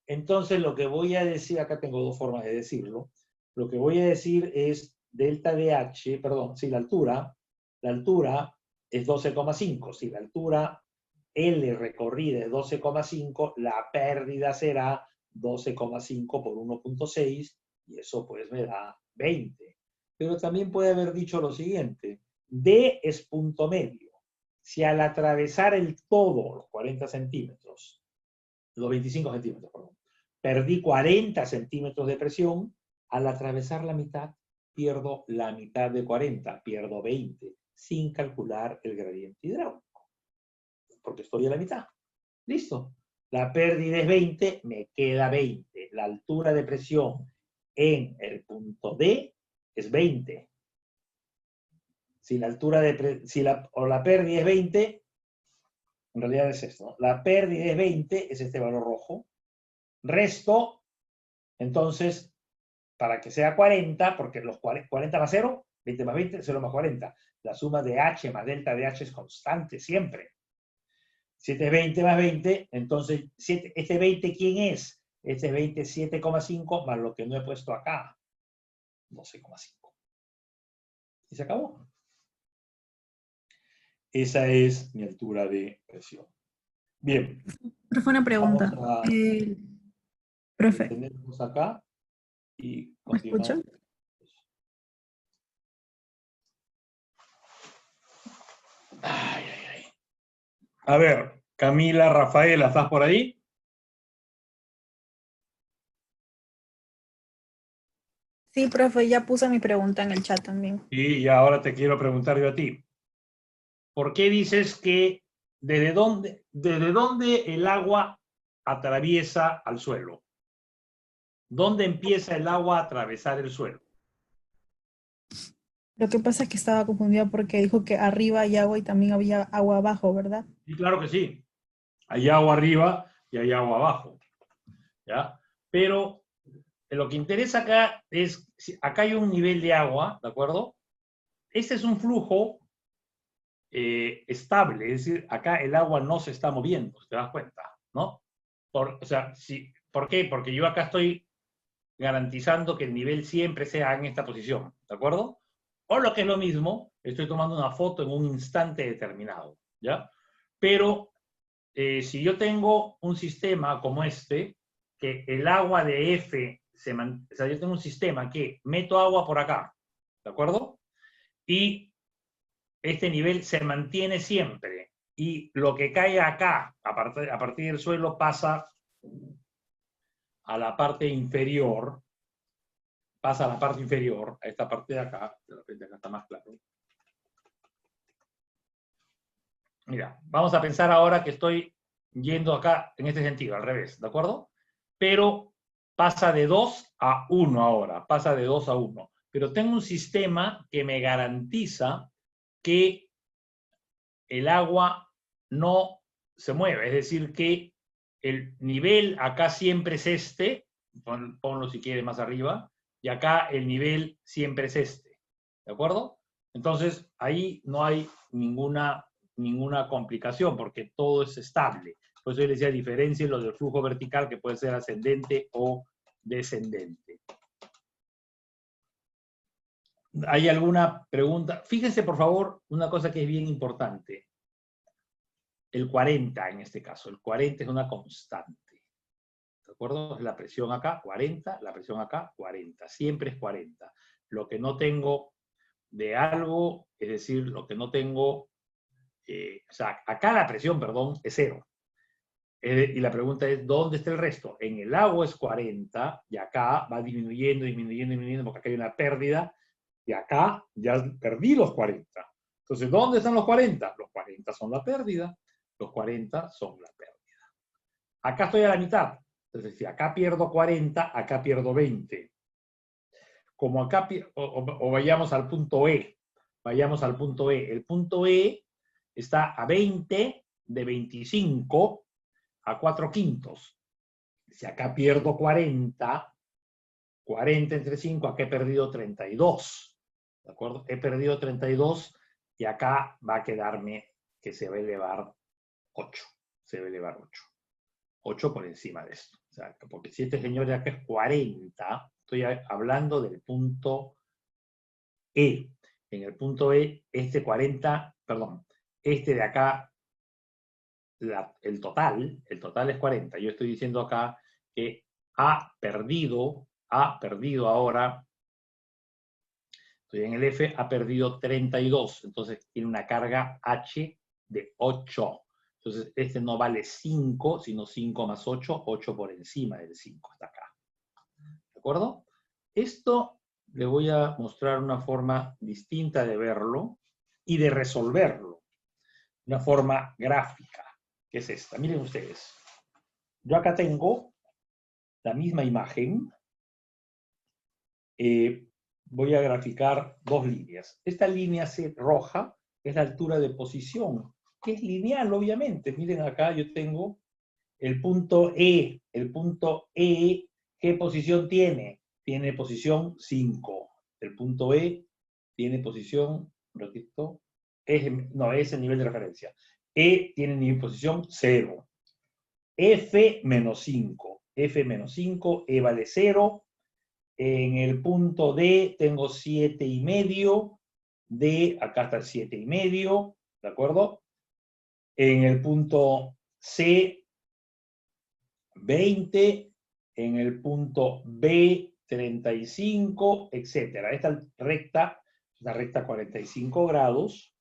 entonces lo que voy a decir, acá tengo dos formas de decirlo, lo que voy a decir es delta de H, perdón, si la altura es 12,5, si la altura L recorrida es 12,5, la pérdida será 12,5 por 1.6 y eso pues me da 20. Pero también puede haber dicho lo siguiente, D es punto medio. Si al atravesar el todo, los 40 centímetros, los 25 centímetros, perdón, perdí 40 centímetros de presión, al atravesar la mitad, pierdo la mitad de 40, pierdo 20, sin calcular el gradiente hidráulico, porque estoy a la mitad. Listo. La pérdida es 20, me queda 20. La altura de presión en el punto D es 20. Si la altura de la pérdida es 20, en realidad es esto, ¿no? La pérdida es 20, es este valor rojo. Resto, entonces, para que sea 40, porque los 40 más 0, 20 más 20, 0 más 40. La suma de H más delta de H es constante siempre. 7 es 20 más 20, entonces, ¿este 20 quién es? Este 20 es 7,5 más lo que no he puesto acá, 12,5. Y se acabó. Esa es mi altura de presión. Bien. Profe, una pregunta. Vamos a Profe, detenernos acá y ¿me continuar. escucha? Ay, ay, ay. A ver, Camila, Rafaela, ¿estás por ahí? Sí, profe, ya puse mi pregunta en el chat también. Y ahora te quiero preguntar yo a ti. ¿Por qué dices que desde dónde el agua atraviesa al suelo? ¿Dónde empieza el agua a atravesar el suelo? Lo que pasa es que estaba confundida porque dijo que arriba hay agua y también había agua abajo, ¿verdad? Y claro que sí. Hay agua arriba y hay agua abajo. ¿Ya? Pero lo que interesa acá es, acá hay un nivel de agua, ¿de acuerdo? Este es un flujo estable, es decir, acá el agua no se está moviendo, ¿te das cuenta? ¿No? O sea, ¿por qué? Porque yo acá estoy garantizando que el nivel siempre sea en esta posición, ¿de acuerdo? O lo que es lo mismo, estoy tomando una foto en un instante determinado, ¿ya? Pero si yo tengo un sistema como este, que el agua de F, o sea, yo tengo un sistema que meto agua por acá, ¿de acuerdo? Y este nivel se mantiene siempre. Y lo que cae acá, a partir del suelo, pasa a la parte inferior, pasa a la parte inferior, a esta parte de acá, de repente acá está más claro. Mira, vamos a pensar ahora que estoy yendo acá en este sentido, al revés, ¿de acuerdo? Pero pasa de 2 a 1 ahora, pasa de 2 a 1. Pero tengo un sistema que me garantiza que el agua no se mueve, es decir, que el nivel acá siempre es este, ponlo si quieres más arriba, y acá el nivel siempre es este, ¿de acuerdo? Entonces, ahí no hay ninguna complicación, porque todo es estable. Por eso yo les decía, diferencia lo del flujo vertical, que puede ser ascendente o descendente. ¿Hay alguna pregunta? Fíjense, por favor, una cosa que es bien importante. El 40 en este caso. El 40 es una constante. ¿De acuerdo? La presión acá, 40, la presión acá, 40. Siempre es 40. Lo que no tengo de algo, es decir, lo que no tengo, o sea, acá la presión, perdón, es 0. Y la pregunta es, ¿dónde está el resto? En el agua es 40 y acá va disminuyendo, disminuyendo, disminuyendo, porque acá hay una pérdida y acá ya perdí los 40. Entonces, ¿dónde están los 40? Los 40 son la pérdida. Los 40 son la pérdida. Acá estoy a la mitad. Entonces, si acá pierdo 40, acá pierdo 20. Como acá, o vayamos al punto E. Vayamos al punto E. El punto E está a 20 de 25 a 4 quintos. Si acá pierdo 40, 40 entre 5, acá he perdido 32. ¿De acuerdo? He perdido 32 y acá va a quedarme que se va a elevar 8. Se va a elevar 8. 8 por encima de esto. O sea, porque si este señor de acá es 40, estoy hablando del punto E. En el punto E, este 40, perdón, este de acá, el total es 40. Yo estoy diciendo acá que ha perdido ahora, estoy en el F, ha perdido 32. Entonces tiene una carga H de 8. Entonces, este no vale 5, sino 5 más 8, 8 por encima del 5, está acá. ¿De acuerdo? Esto le voy a mostrar una forma distinta de verlo y de resolverlo. Una forma gráfica, que es esta. Miren ustedes. Yo acá tengo la misma imagen. Voy a graficar dos líneas. Esta línea roja es la altura de posición, que es lineal, obviamente. Miren acá, yo tengo el punto E. El punto E, ¿qué posición tiene? Tiene posición 5. El punto E tiene posición, repito, no, es el nivel de referencia. E tiene nivel de posición 0. F menos 5. F menos 5, E vale 0. En el punto D tengo 7,5. D, acá está el 7,5. ¿De acuerdo? En el punto C, 20. En el punto B, 35, etcétera. Esta recta es una recta 45 grados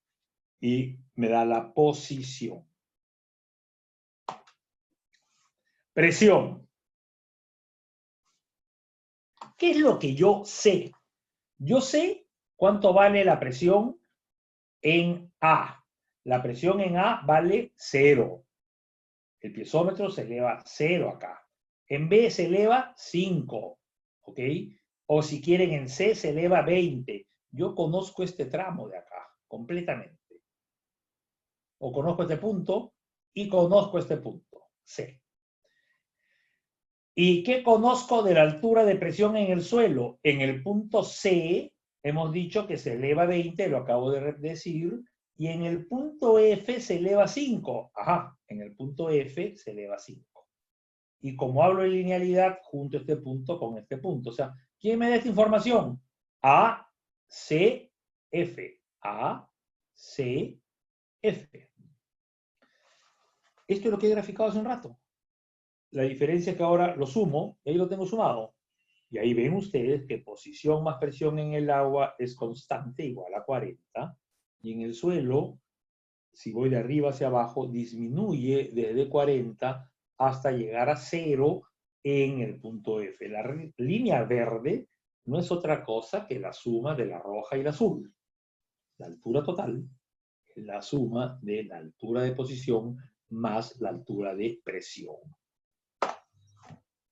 y me da la posición. Presión. ¿Qué es lo que yo sé? Yo sé cuánto vale la presión en A. La presión en A vale 0. El piezómetro se eleva 0 acá. En B se eleva 5. ¿Ok? O si quieren en C se eleva 20. Yo conozco este tramo de acá completamente. O conozco este punto y conozco este punto, C. ¿Y qué conozco de la altura de presión en el suelo? En el punto C hemos dicho que se eleva 20, lo acabo de decir, y en el punto F se eleva 5. Ajá, en el punto F se eleva 5. Y como hablo de linealidad, junto este punto con este punto. O sea, ¿quién me da esta información? A, C, F. A, C, F. Esto es lo que he graficado hace un rato. La diferencia es que ahora lo sumo, y ahí lo tengo sumado. Y ahí ven ustedes que posición más presión en el agua es constante, igual a 40. Y en el suelo, si voy de arriba hacia abajo, disminuye desde 40 hasta llegar a 0 en el punto F. La línea verde no es otra cosa que la suma de la roja y la azul. La altura total es la suma de la altura de posición más la altura de presión.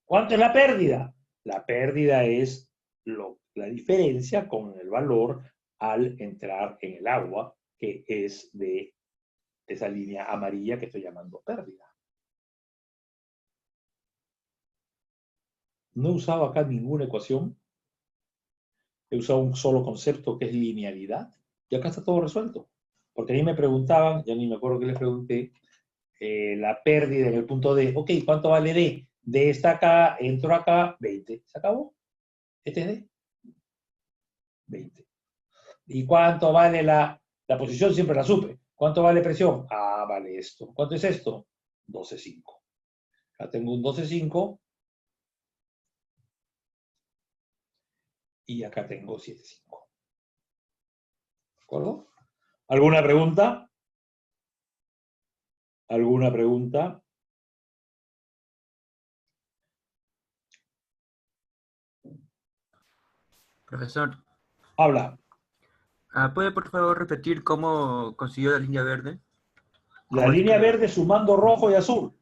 ¿Cuánto es la pérdida? La pérdida es la diferencia con el valor al entrar en el agua, que es de esa línea amarilla que estoy llamando pérdida. No he usado acá ninguna ecuación. He usado un solo concepto que es linealidad. Y acá está todo resuelto. Porque ahí me preguntaban, ya ni me acuerdo que les pregunté, la pérdida en el punto D. Ok, ¿cuánto vale D? D está acá, entro acá, 20. ¿Se acabó? ¿Este es D? 20. ¿Y cuánto vale la posición? Siempre la supe. ¿Cuánto vale presión? Ah, vale esto. ¿Cuánto es esto? 12,5. Acá tengo un 12,5 y acá tengo 7,5. ¿De acuerdo? ¿Alguna pregunta? ¿Alguna pregunta? Profesor, Habla. ¿puede por favor repetir cómo consiguió la línea verde? La línea verde sumando rojo y azul.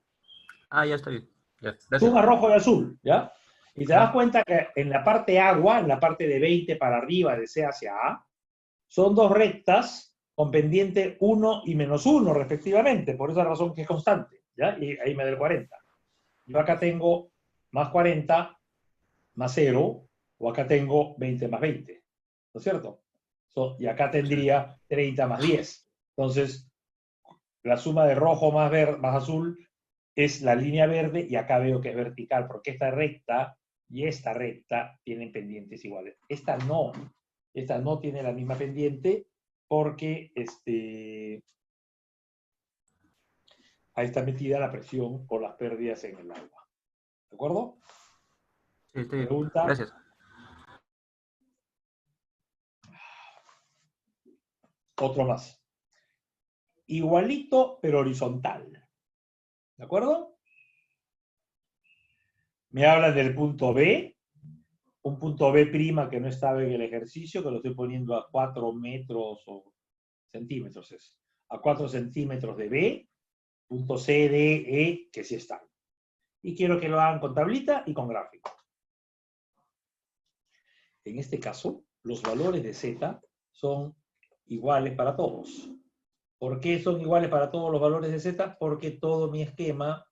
Ya está bien. Ya, gracias. Suma rojo y azul, ¿ya? Y te das cuenta que en la parte agua, en la parte de 20 para arriba, de C hacia A, son dos rectas con pendiente 1 y menos 1, respectivamente, por esa razón que es constante, ¿ya? Y ahí me da el 40. Yo acá tengo más 40 más 0, o acá tengo 20 más 20, ¿no es cierto? Y acá tendría 30 más 10. Entonces, la suma de rojo más azul es la línea verde, y acá veo que es vertical, porque esta recta y esta recta tienen pendientes iguales. Esta no tiene la misma pendiente, porque ahí está metida la presión o las pérdidas en el agua. ¿De acuerdo? Sí, está bien. Pregunta. Gracias. Otro más. Igualito, pero horizontal. ¿De acuerdo? Me hablan del punto B, un punto B' que no estaba en el ejercicio, que lo estoy poniendo a 4 metros o centímetros, a 4 centímetros de B, punto C, D, E, que sí están. Y quiero que lo hagan con tablita y con gráfico. En este caso, los valores de Z son iguales para todos. ¿Por qué son iguales para todos los valores de Z? Porque todo mi esquema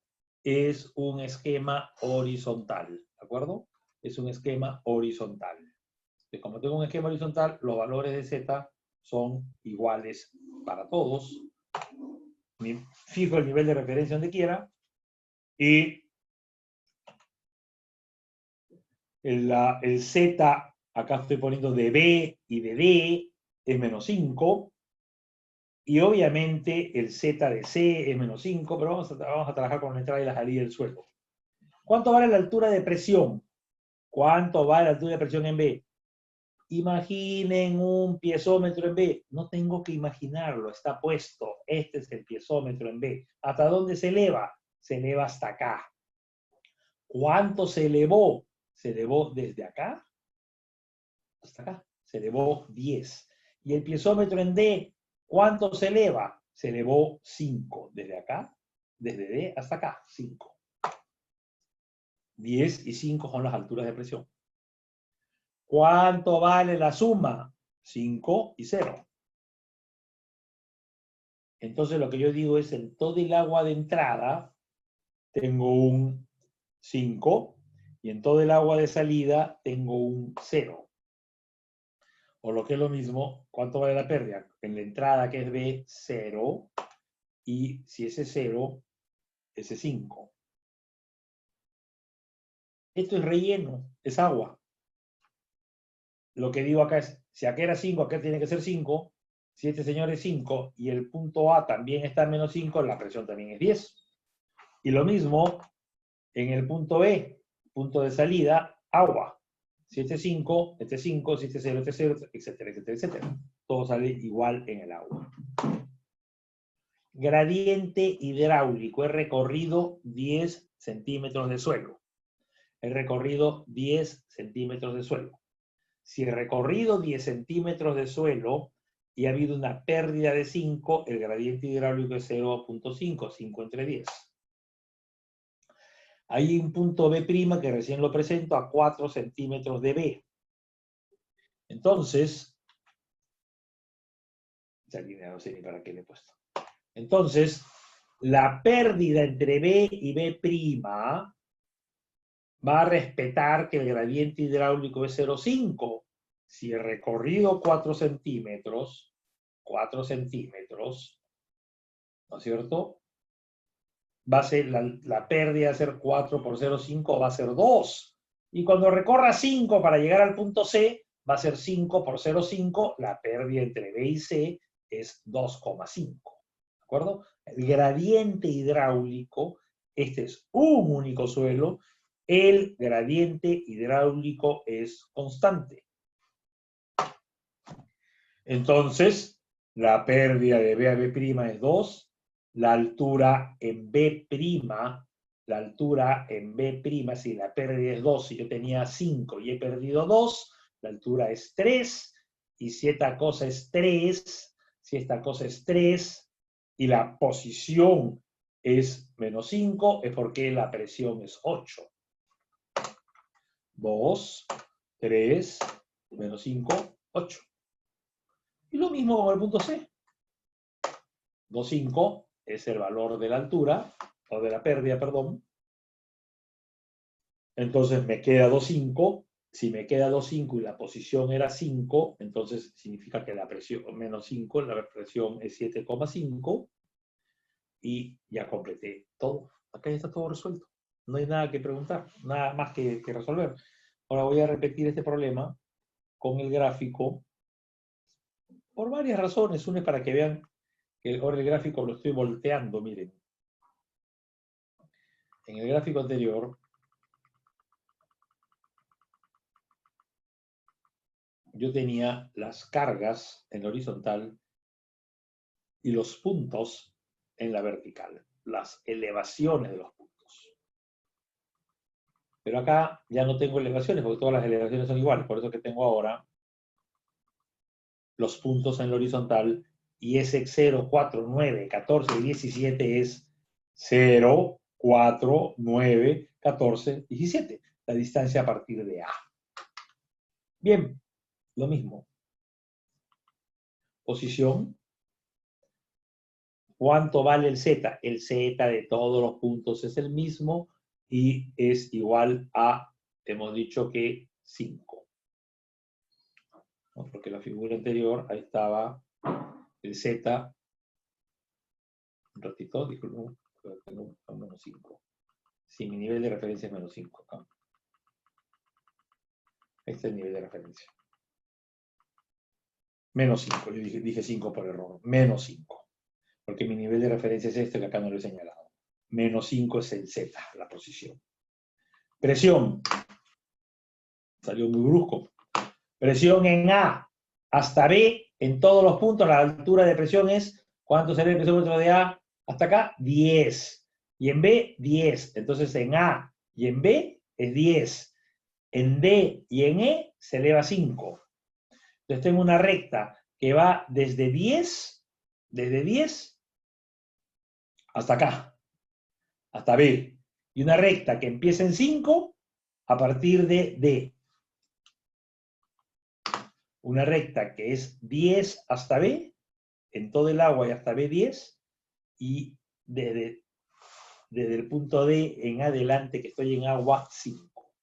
es un esquema horizontal, ¿de acuerdo? Es un esquema horizontal. Entonces, como tengo un esquema horizontal, los valores de Z son iguales para todos. fijo el nivel de referencia donde quiera, y el Z, acá estoy poniendo de B y de D, es menos 5, y obviamente el Z de C es menos 5, pero vamos a trabajar con la entrada y la salida del suelo. ¿Cuánto vale la altura de presión? ¿Cuánto vale la altura de presión en B? Imaginen un piezómetro en B. No tengo que imaginarlo, está puesto. Este es el piezómetro en B. ¿Hasta dónde se eleva? Se eleva hasta acá. ¿Cuánto se elevó? Se elevó desde acá hasta acá. Se elevó 10. ¿Y el piezómetro en D? ¿Cuánto se eleva? Se elevó 5. Desde acá, desde D hasta acá, 5. 10 y 5 son las alturas de presión. ¿Cuánto vale la suma? 5 y 0. Entonces lo que yo digo es, en todo el agua de entrada tengo un 5 y en todo el agua de salida tengo un 0. O lo que es lo mismo, ¿cuánto vale la pérdida? En la entrada, que es B, 0. Y si ese 0, ese 5. Esto es relleno, es agua. Lo que digo acá es, si acá era 5, acá tiene que ser 5. Si este señor es 5 y el punto A también está en menos 5, la presión también es 10. Y lo mismo en el punto B, punto de salida, agua. Si este es 5, este es 5, si este es 0, este es 0, etcétera, etcétera, etcétera. Todo sale igual en el agua. Gradiente hidráulico. He recorrido 10 centímetros de suelo. He recorrido 10 centímetros de suelo. Si he recorrido 10 centímetros de suelo y ha habido una pérdida de 5, el gradiente hidráulico es 0.5, 5 entre 10. Hay un punto B' que recién lo presento a 4 centímetros de B. Entonces, esa línea no sé ni para qué le he puesto. Entonces, la pérdida entre B y B' va a respetar que el gradiente hidráulico es 0,5. Si he recorrido 4 centímetros, ¿no es cierto? Va a ser la pérdida a ser 4 por 0,5 va a ser 2. Y cuando recorra 5 para llegar al punto C, va a ser 5 por 0,5, la pérdida entre B y C es 2,5. ¿De acuerdo? El gradiente hidráulico, este es un único suelo, el gradiente hidráulico es constante. Entonces, la pérdida de B a B' es 2, la altura en B', si la pérdida es 2, si yo tenía 5 y he perdido 2, la altura es 3, y si esta cosa es 3, y la posición es menos 5, es porque la presión es 8. 2, 3, menos 5, 8. Y lo mismo con el punto C. 2,5 es el valor de la altura, o de la pérdida, perdón. Entonces me queda 2,5. Si me queda 2,5 y la posición era 5, entonces significa que la presión, menos 5, la presión es 7,5. Y ya completé todo. Acá ya está todo resuelto. No hay nada que preguntar, nada más que resolver. Ahora voy a repetir este problema con el gráfico por varias razones. Una es para que vean que ahora el gráfico lo estoy volteando, miren. En el gráfico anterior, yo tenía las cargas en la horizontal y los puntos en la vertical, las elevaciones de los puntos. Pero acá ya no tengo elevaciones, porque todas las elevaciones son iguales, por eso que tengo ahora los puntos en la horizontal, y ese 0, 4, 9, 14 y 17 es 0, 4, 9, 14, 17. La distancia a partir de A. Bien, lo mismo. Posición. ¿Cuánto vale el Z? El Z de todos los puntos es el mismo y es igual a, hemos dicho que 5. Porque la figura anterior, ahí estaba el Z Un ratito, disculpen, tengo un menos 5. Si mi nivel de referencia es menos 5 acá. Este es el nivel de referencia. Menos 5, yo dije 5 por error. Menos 5. Porque mi nivel de referencia es este que acá no lo he señalado. Menos 5 es el Z, la posición. Presión. Salió muy brusco. Presión en A hasta B, en todos los puntos, la altura de presión es, ¿cuánto sería el presómetro de A hasta acá? 10. Y en B, 10. Entonces en A y en B es 10. En D y en E se eleva a 5. Entonces tengo una recta que va desde 10 hasta acá, hasta B. Y una recta que empieza en 5 a partir de D. Una recta que es 10 hasta B, en todo el agua y hasta B10, y desde el punto D en adelante, que estoy en agua, 5.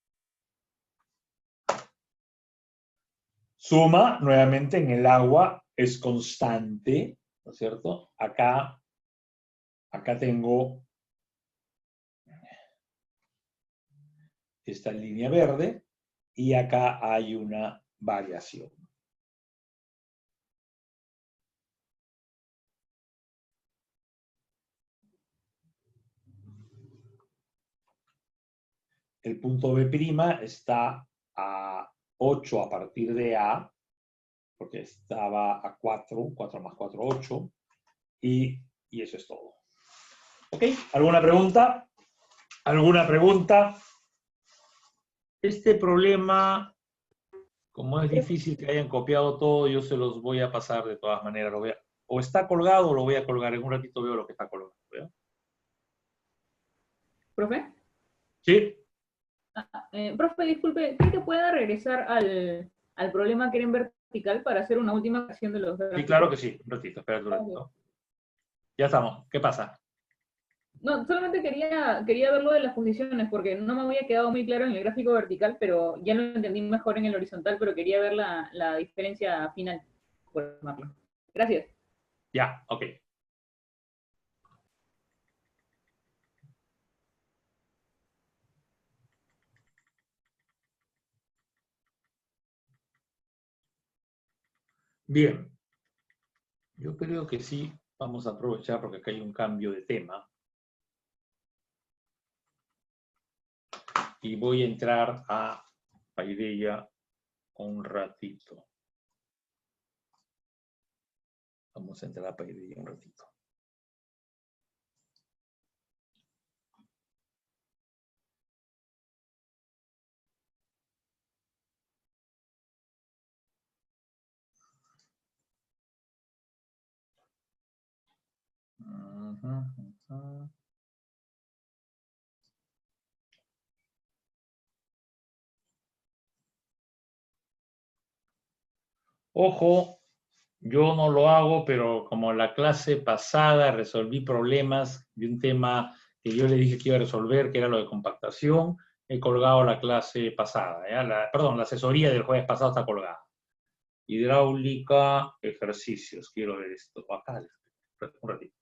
Suma, nuevamente en el agua, es constante, ¿no es cierto? Acá tengo esta línea verde, y acá hay una variación. El punto B' está a 8 a partir de A, porque estaba a 4, 4 más 4, 8, y eso es todo. ¿Ok? ¿Alguna pregunta? ¿Alguna pregunta? Este problema, como es difícil que hayan copiado todo, yo se los voy a pasar de todas maneras. O está colgado o lo voy a colgar. En un ratito veo lo que está colgado. ¿Veo? ¿Profe? ¿Sí? Profe, disculpe, ¿cree que pueda regresar al problema que era en vertical para hacer una última acción de los gráficos? Sí, claro que sí. Un ratito, espérate un ratito. Ya estamos. ¿Qué pasa? No, solamente quería ver lo de las posiciones, porque no me había quedado muy claro en el gráfico vertical, pero ya lo entendí mejor en el horizontal, pero quería ver la diferencia final, por llamarlo. Gracias. Ya, ok. Bien. Yo creo que sí vamos a aprovechar porque acá hay un cambio de tema. Y voy a entrar a Paideia un ratito. Vamos a entrar a Paideia un ratito. Ojo, yo no lo hago, pero como la clase pasada resolví problemas de un tema que yo le dije que iba a resolver, que era lo de compactación, he colgado la clase pasada. ¿Ya? Perdón, la asesoría del jueves pasado está colgada. Hidráulica, ejercicios. Quiero ver esto. Acá, un ratito.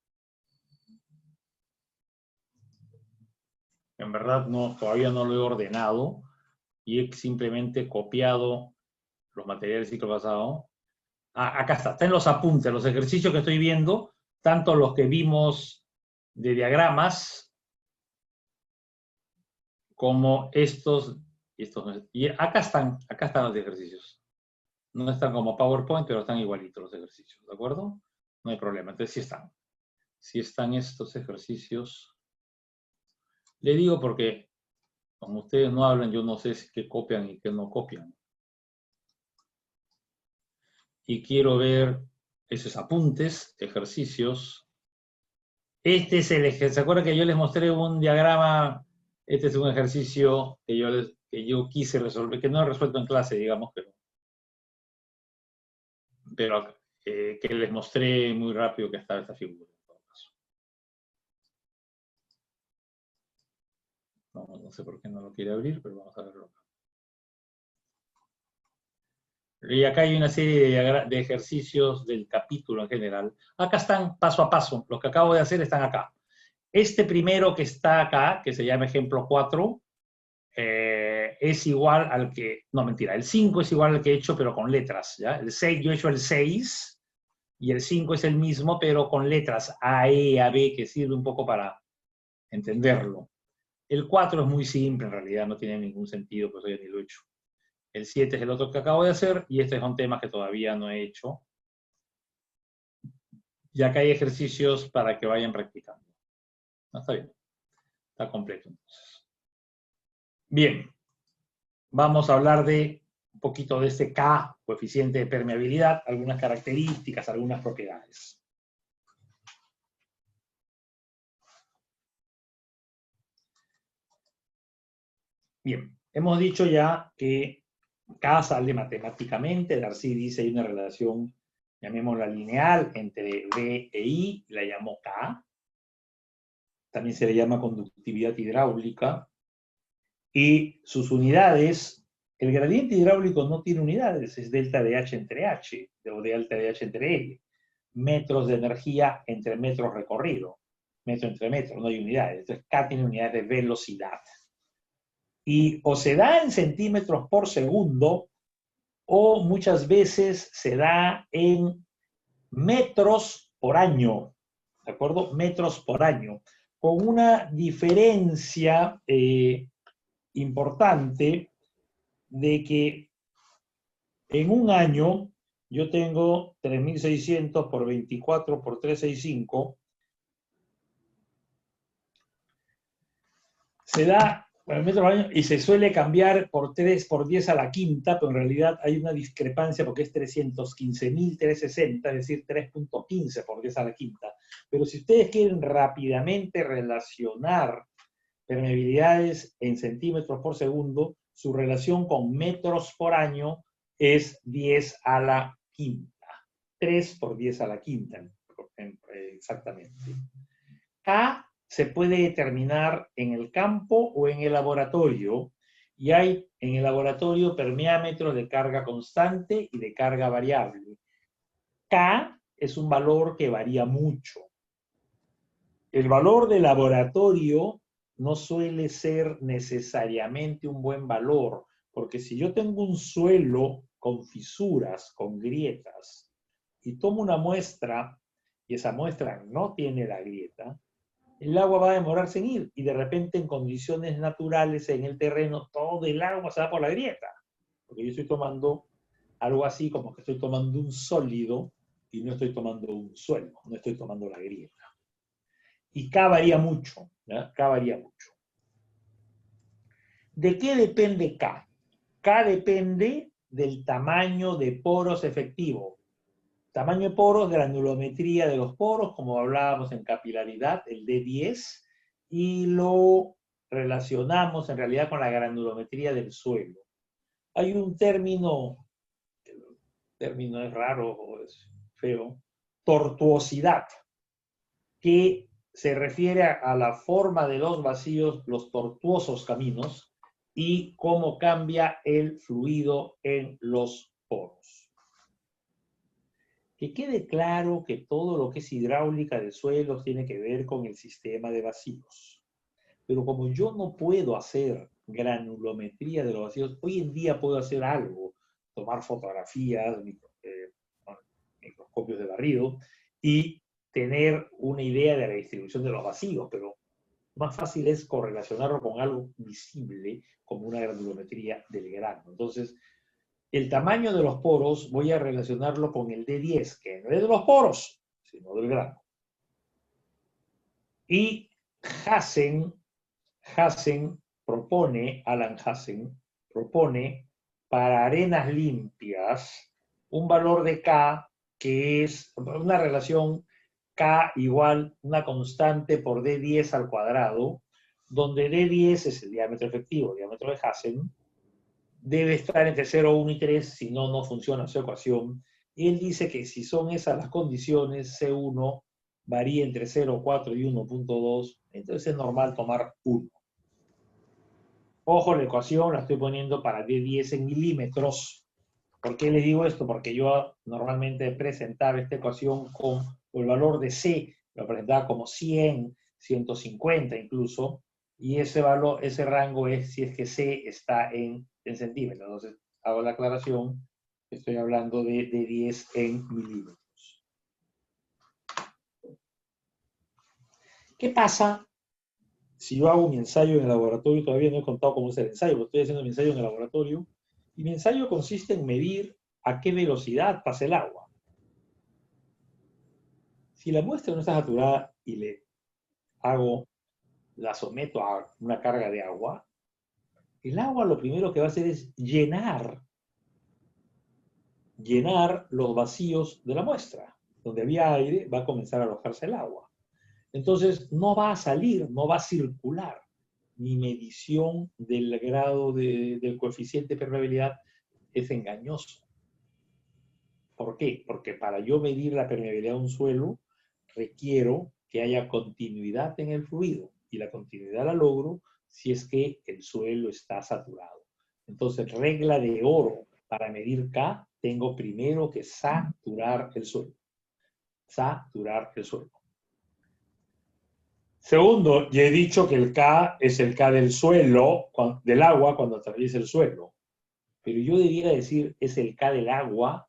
En verdad todavía no lo he ordenado y he simplemente copiado los materiales del ciclo pasado. Acá está en los apuntes, los ejercicios que estoy viendo, tanto los que vimos de diagramas como estos. Y acá están los ejercicios. No están como PowerPoint, pero están igualitos los ejercicios, ¿de acuerdo? No hay problema, entonces sí están. Sí están estos ejercicios. Le digo porque como ustedes no hablan, yo no sé si qué copian y qué no copian. Y quiero ver esos apuntes, ejercicios. Este es el ejercicio. ¿Se acuerdan que yo les mostré un diagrama? Este es un ejercicio que yo quise resolver, que no he resuelto en clase, digamos, pero que les mostré muy rápido que estaba esta figura. En todo caso. No sé por qué no lo quiere abrir, pero vamos a verlo acá. Y acá hay una serie de ejercicios del capítulo en general. Acá están paso a paso. Los que acabo de hacer están acá. Este primero que está acá, que se llama ejemplo 4, es igual al que, no mentira, el 5 es igual al que he hecho pero con letras, ¿ya? El 6, yo he hecho el 6 y el 5 es el mismo pero con letras A, E, A, B, que sirve un poco para entenderlo. El 4 es muy simple en realidad, no tiene ningún sentido, pues yo ni lo he hecho. El 7 es el otro que acabo de hacer y estos son temas que todavía no he hecho. Y acá hay ejercicios para que vayan practicando. No, está bien, está completo entonces. Bien. Vamos a hablar de un poquito de este K, coeficiente de permeabilidad, algunas características, algunas propiedades. Bien, hemos dicho ya que K sale matemáticamente, Darcy dice hay una relación, llamémosla lineal, entre V e I, la llamó K. También se le llama conductividad hidráulica. Y sus unidades, el gradiente hidráulico no tiene unidades, es delta de H entre H, o delta de H entre L. Metros de energía entre metros recorrido. Metro entre metro, no hay unidades. Entonces, K tiene unidades de velocidad. Y o se da en centímetros por segundo, o muchas veces se da en metros por año. ¿De acuerdo? Metros por año. Con una diferencia importante de que en un año yo tengo 3.600 por 24 por 365, se da, bueno, metros por año, y se suele cambiar por 3 por 10 a la quinta, pero en realidad hay una discrepancia porque es 315.360, es decir, 3.15 por 10 a la quinta. Pero si ustedes quieren rápidamente relacionar permeabilidades en centímetros por segundo, su relación con metros por año es 10 a la quinta. 3 por 10 a la quinta, exactamente. K se puede determinar en el campo o en el laboratorio, y hay en el laboratorio permeámetros de carga constante y de carga variable. K es un valor que varía mucho. El valor de laboratorio no suele ser necesariamente un buen valor, porque si yo tengo un suelo con fisuras, con grietas, y tomo una muestra, y esa muestra no tiene la grieta, el agua va a demorarse en ir, y de repente en condiciones naturales en el terreno, todo el agua se va por la grieta, porque yo estoy tomando algo así como que estoy tomando un sólido, y no estoy tomando un suelo, no estoy tomando la grieta. Y K varía mucho, ¿ya? K varía mucho. ¿De qué depende K? K depende del tamaño de poros efectivo. Tamaño de poros, granulometría de los poros, como hablábamos en capilaridad, el D10, y lo relacionamos en realidad con la granulometría del suelo. Hay un término, el término es raro o es feo, tortuosidad, que se refiere a la forma de los vacíos, los tortuosos caminos, y cómo cambia el fluido en los poros. Que quede claro que todo lo que es hidráulica de suelos tiene que ver con el sistema de vacíos. Pero como yo no puedo hacer granulometría de los vacíos, hoy en día puedo hacer algo, tomar fotografías, microscopios de barrido, y tener una idea de la distribución de los vacíos, pero más fácil es correlacionarlo con algo visible, como una granulometría del grano. Entonces, el tamaño de los poros voy a relacionarlo con el D10, que no es de los poros, sino del grano. Y Alan Hassen propone para arenas limpias un valor de K que es una relación K igual una constante por D10 al cuadrado, donde D10 es el diámetro efectivo, el diámetro de Hassen, debe estar entre 0, 1 y 3, si no, no funciona su ecuación. Y él dice que si son esas las condiciones, C1 varía entre 0, 4 y 1.2, entonces es normal tomar 1. Ojo, la ecuación la estoy poniendo para D10 en milímetros, ¿Por qué les digo esto? Porque yo normalmente presentaba esta ecuación con el valor de C, lo presentaba como 100, 150 incluso, y ese valor, ese rango es si es que C está en centímetros. Entonces, hago la aclaración, estoy hablando de 10 en milímetros. ¿Qué pasa si yo hago mi ensayo en el laboratorio? Todavía no he contado cómo es el ensayo, pero estoy haciendo mi ensayo en el laboratorio, y mi ensayo consiste en medir a qué velocidad pasa el agua. Si la muestra no está saturada y la someto a una carga de agua, el agua lo primero que va a hacer es llenar los vacíos de la muestra. Donde había aire va a comenzar a alojarse el agua. Entonces no va a salir, no va a circular. Mi medición del grado del coeficiente de permeabilidad es engañoso. ¿Por qué? Porque para yo medir la permeabilidad de un suelo, requiero que haya continuidad en el fluido. Y la continuidad la logro si es que el suelo está saturado. Entonces, regla de oro para medir K, tengo primero que saturar el suelo. Saturar el suelo. Segundo, ya he dicho que el K es el K del suelo, del agua, cuando atraviesa el suelo. Pero yo debería decir es el K del agua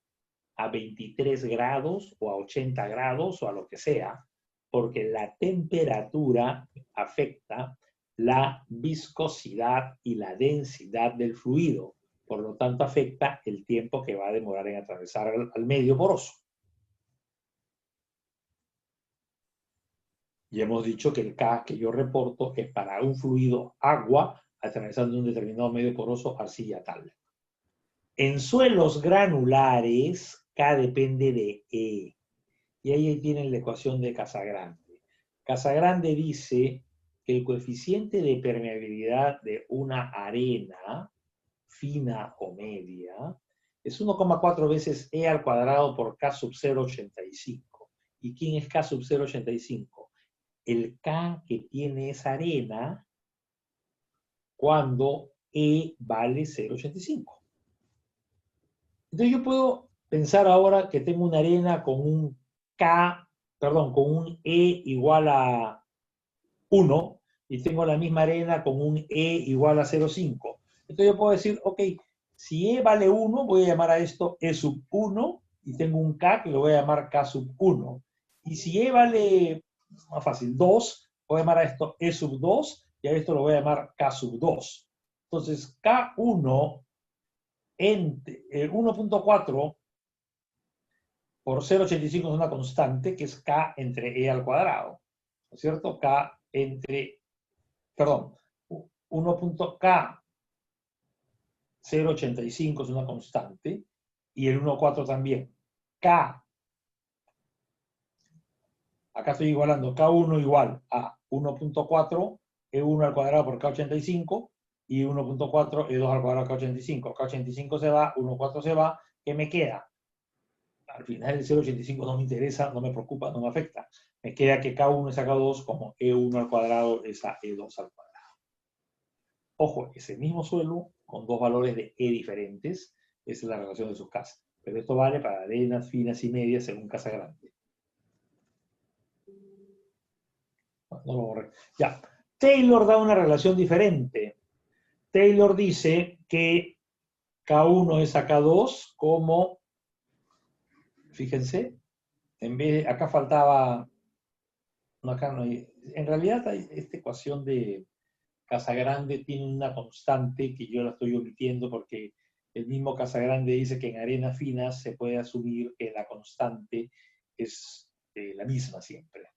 a 23 grados o a 80 grados o a lo que sea, porque la temperatura afecta la viscosidad y la densidad del fluido. Por lo tanto, afecta el tiempo que va a demorar en atravesar al medio poroso. Y hemos dicho que el K que yo reporto es para un fluido agua atravesando un determinado medio poroso, arcilla tal. En suelos granulares, K depende de E. Y ahí tienen la ecuación de Casagrande. Casagrande dice que el coeficiente de permeabilidad de una arena, fina o media, es 1,4 veces E al cuadrado por K sub 0,85. ¿Y quién es K sub 0,85? El K que tiene esa arena cuando E vale 0,85. Entonces yo puedo pensar ahora que tengo una arena con un con un E igual a 1 y tengo la misma arena con un E igual a 0,5. Entonces yo puedo decir, ok, si E vale 1, voy a llamar a esto E sub 1 y tengo un K que lo voy a llamar K sub 1. Y si E vale, más fácil, 2, voy a llamar a esto E sub 2 y a esto lo voy a llamar K sub 2. Entonces K1 entre 1.4 por 0,85 es una constante que es K entre E al cuadrado, ¿no es cierto? K entre, perdón, 1.K 0,85 es una constante y el 1,4 también. K, acá estoy igualando K1 igual a 1.4 E1 al cuadrado por K85 y 1.4 E2 al cuadrado por K85. K85 se va, 1.4 se va, ¿qué me queda? Al final el 0,85 no me interesa, no me preocupa, no me afecta. Me queda que K1 es a K2 como E1 al cuadrado es a E2 al cuadrado. Ojo, es el mismo suelo con dos valores de E diferentes. Esa es la relación de sus casas. Pero esto vale para arenas finas y medias según Casagrande. No lo borré. Ya. Taylor da una relación diferente. Taylor dice que K1 es a K2 como, fíjense, en vez de, acá faltaba, no, acá no hay, en realidad esta ecuación de Casagrande tiene una constante que yo la estoy omitiendo porque el mismo Casagrande dice que en arenas finas se puede asumir que la constante es la misma siempre,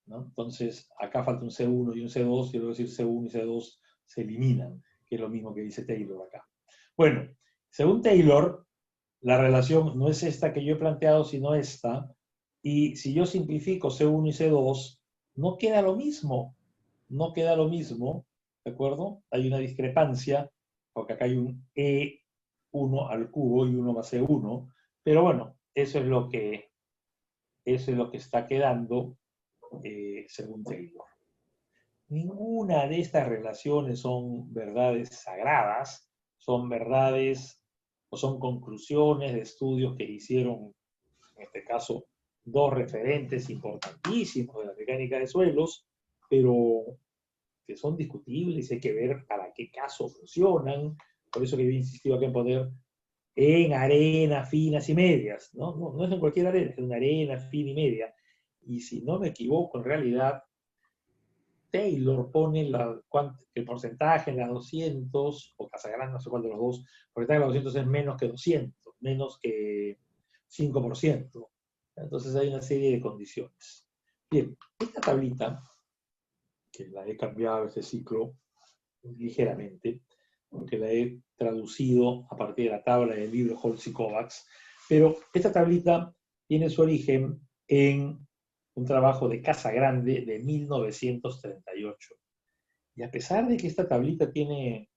¿no? Entonces, acá falta un C1 y un C2, quiero decir C1 y C2 se eliminan, que es lo mismo que dice Taylor acá. Bueno, según Taylor, la relación no es esta que yo he planteado, sino esta, y si yo simplifico C1 y C2, no queda lo mismo, no queda lo mismo, ¿de acuerdo? Hay una discrepancia, porque acá hay un E1 al cubo y 1 más E1, pero bueno, eso es lo que está quedando según Taylor. Ninguna de estas relaciones son verdades sagradas, son verdades o son conclusiones de estudios que hicieron, en este caso, dos referentes importantísimos de la mecánica de suelos, pero que son discutibles y hay que ver para qué caso funcionan. Por eso que yo he insistido aquí en poner en arenas finas y medias, ¿no? No es en cualquier arena, es en una arena fina y media. Y si no me equivoco, en realidad, Taylor pone el porcentaje en las 200, o Casagrande, no sé cuál de los dos, el porcentaje en las 200 es menos que 200, menos que 5%. Entonces hay una serie de condiciones. Bien, esta tablita, que la he cambiado este ciclo ligeramente, porque la he traducido a partir de la tabla del libro Holtz y Kovacs, pero esta tablita tiene su origen en un trabajo de Casagrande de 1938. Y a pesar de que esta tablita tiene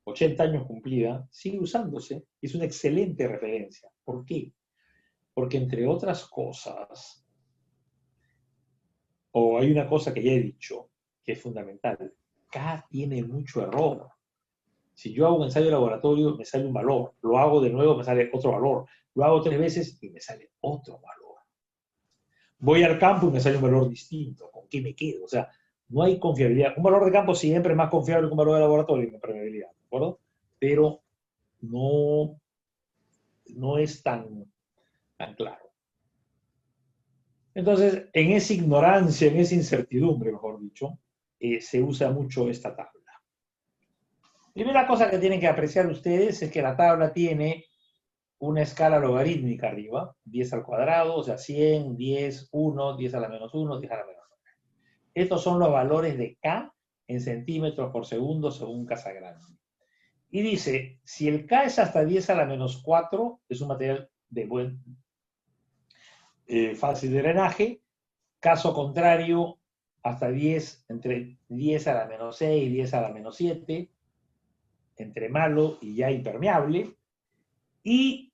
80 años cumplida, sigue usándose. Es una excelente referencia. ¿Por qué? Porque entre otras cosas, o hay una cosa que ya he dicho, que es fundamental, K tiene mucho error. Si yo hago un ensayo de laboratorio, me sale un valor. Lo hago de nuevo, me sale otro valor. Lo hago 3 veces y me sale otro valor. Voy al campo y me sale un valor distinto. ¿Con qué me quedo? O sea, no hay confiabilidad. Un valor de campo siempre es más confiable que un valor de laboratorio en permeabilidad, ¿de acuerdo? Pero no es tan claro. Entonces, en esa ignorancia, en esa incertidumbre, mejor dicho, se usa mucho esta tabla. Primera cosa que tienen que apreciar ustedes es que la tabla tiene una escala logarítmica arriba, 10 al cuadrado, o sea, 100, 10, 1, 10 a la menos 1, 10 a la menos 9. Estos son los valores de K en centímetros por segundo según Casagrande. Y dice, si el K es hasta 10 a la menos 4, es un material de fácil de drenaje. Caso contrario, hasta 10, entre 10 a la menos 6 y 10 a la menos 7, entre malo y ya impermeable. Y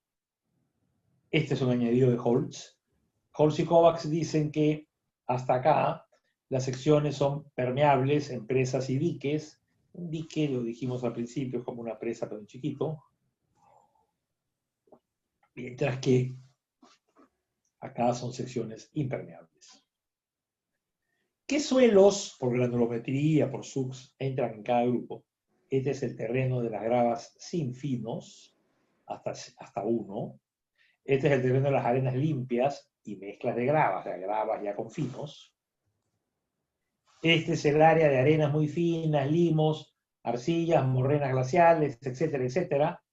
este es un añadido de Holtz. Holtz y Kovacs dicen que hasta acá las secciones son permeables en presas y diques. Un dique, lo dijimos al principio, es como una presa pero en chiquito. Mientras que acá son secciones impermeables. ¿Qué suelos, por granulometría, por SUX, entran en cada grupo? Este es el terreno de las gravas sin finos, hasta 1. Este es el terreno de las arenas limpias y mezclas de gravas, o sea, gravas ya con finos. Este es el área de arenas muy finas, limos, arcillas, morrenas glaciales, etcétera, etcétera.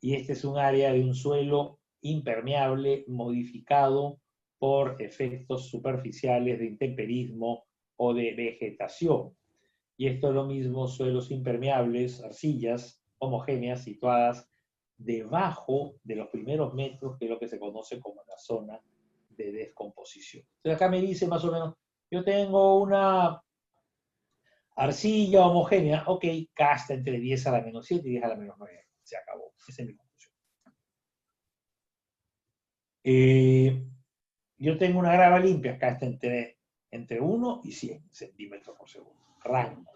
Y este es un área de un suelo impermeable modificado por efectos superficiales de intemperismo o de vegetación. Y esto es lo mismo, suelos impermeables, arcillas homogéneas situadas debajo de los primeros metros, que es lo que se conoce como la zona de descomposición. Entonces acá me dice más o menos, yo tengo una arcilla homogénea, ok, K está entre 10 a la menos 7 y 10 a la menos 9. Se acabó. Esa es mi conclusión. Yo tengo una grava limpia, acá está entre 1 y 100 centímetros por segundo. Rango.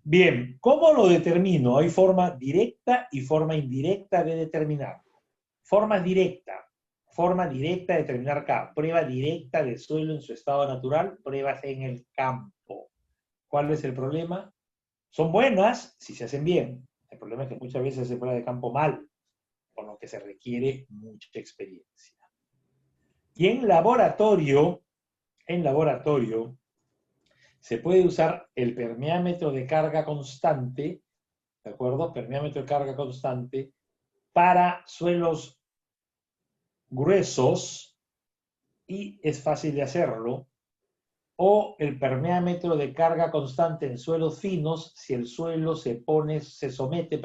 Bien, ¿cómo lo determino? Hay forma directa y forma indirecta de determinarlo. Forma directa de determinar K. Prueba directa del suelo en su estado natural, pruebas en el campo. ¿Cuál es el problema? Son buenas si se hacen bien. El problema es que muchas veces se prueba de campo mal, por lo que se requiere mucha experiencia. Y en laboratorio, se puede usar el permeámetro de carga constante, ¿de acuerdo? Permeámetro de carga constante para suelos gruesos, y es fácil de hacerlo, o el permeámetro de carga constante en suelos finos si el suelo se somete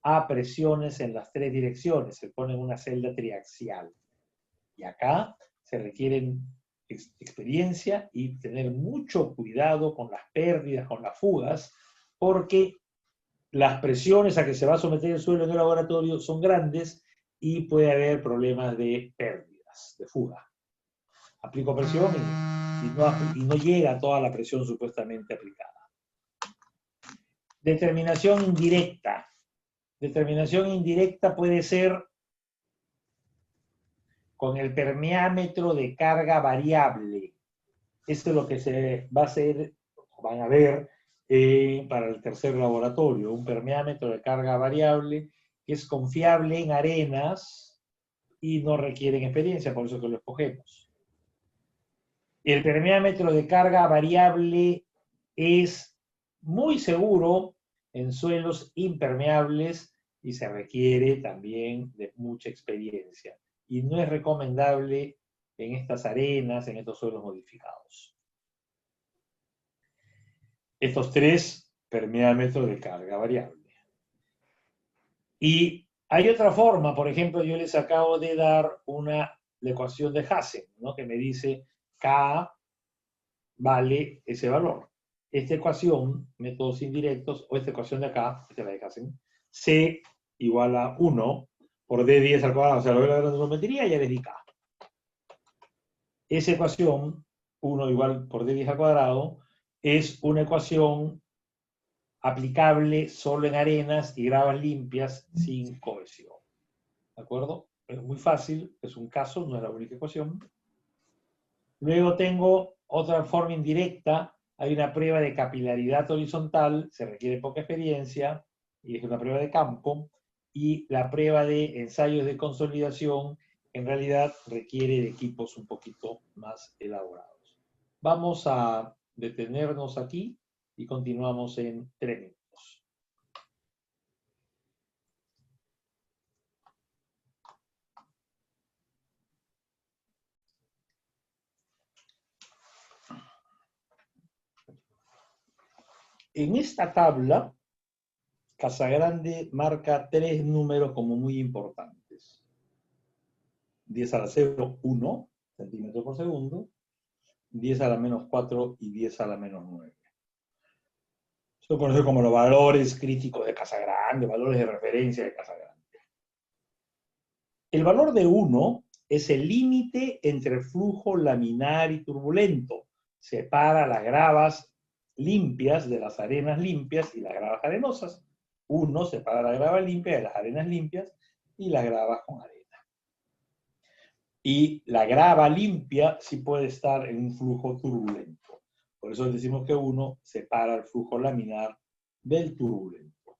a presiones en las 3 direcciones, se pone en una celda triaxial. Y acá se requieren experiencia y tener mucho cuidado con las pérdidas, con las fugas, porque las presiones a que se va a someter el suelo en el laboratorio son grandes y puede haber problemas de pérdidas, de fuga. Aplico presión y no llega a toda la presión supuestamente aplicada. Determinación indirecta. Determinación indirecta puede ser con el permeámetro de carga variable. Esto es lo que se va a hacer, van a ver para el tercer laboratorio, un permeámetro de carga variable que es confiable en arenas y no requieren experiencia, por eso que lo escogemos. El permeámetro de carga variable es muy seguro en suelos impermeables y se requiere también de mucha experiencia. Y no es recomendable en estas arenas, en estos suelos modificados. Estos tres permeámetros de carga variable. Y hay otra forma, por ejemplo, yo les acabo de dar la ecuación de Hassen, ¿no? Que me dice K vale ese valor. Esta ecuación, métodos indirectos, o esta ecuación de acá, esta es la de Hassen, C igual a 1 por D10 al cuadrado, o sea, lo veo la granulometría y ya les di K. Esa ecuación, 1 igual por D10 al cuadrado, es una ecuación aplicable solo en arenas y gravas limpias sin cohesión. ¿De acuerdo? Es muy fácil, es un caso, no es la única ecuación. Luego tengo otra forma indirecta, hay una prueba de capilaridad horizontal, se requiere poca experiencia, y es una prueba de campo, y la prueba de ensayos de consolidación en realidad requiere de equipos un poquito más elaborados. Vamos a detenernos aquí y continuamos en 3 minutos. En esta tabla, Casagrande marca 3 números como muy importantes. 10 a la 0, 1 centímetros por segundo, 10 a la menos 4 y 10 a la menos 9. Esto se conoce como los valores críticos de Casagrande, valores de referencia de Casagrande. El valor de 1 es el límite entre flujo laminar y turbulento. Separa las gravas limpias de las arenas limpias y las gravas arenosas. 1 separa la grava limpia de las arenas limpias y las gravas con arena. Y la grava limpia sí puede estar en un flujo turbulento. Por eso decimos que 1 separa el flujo laminar del turbulento.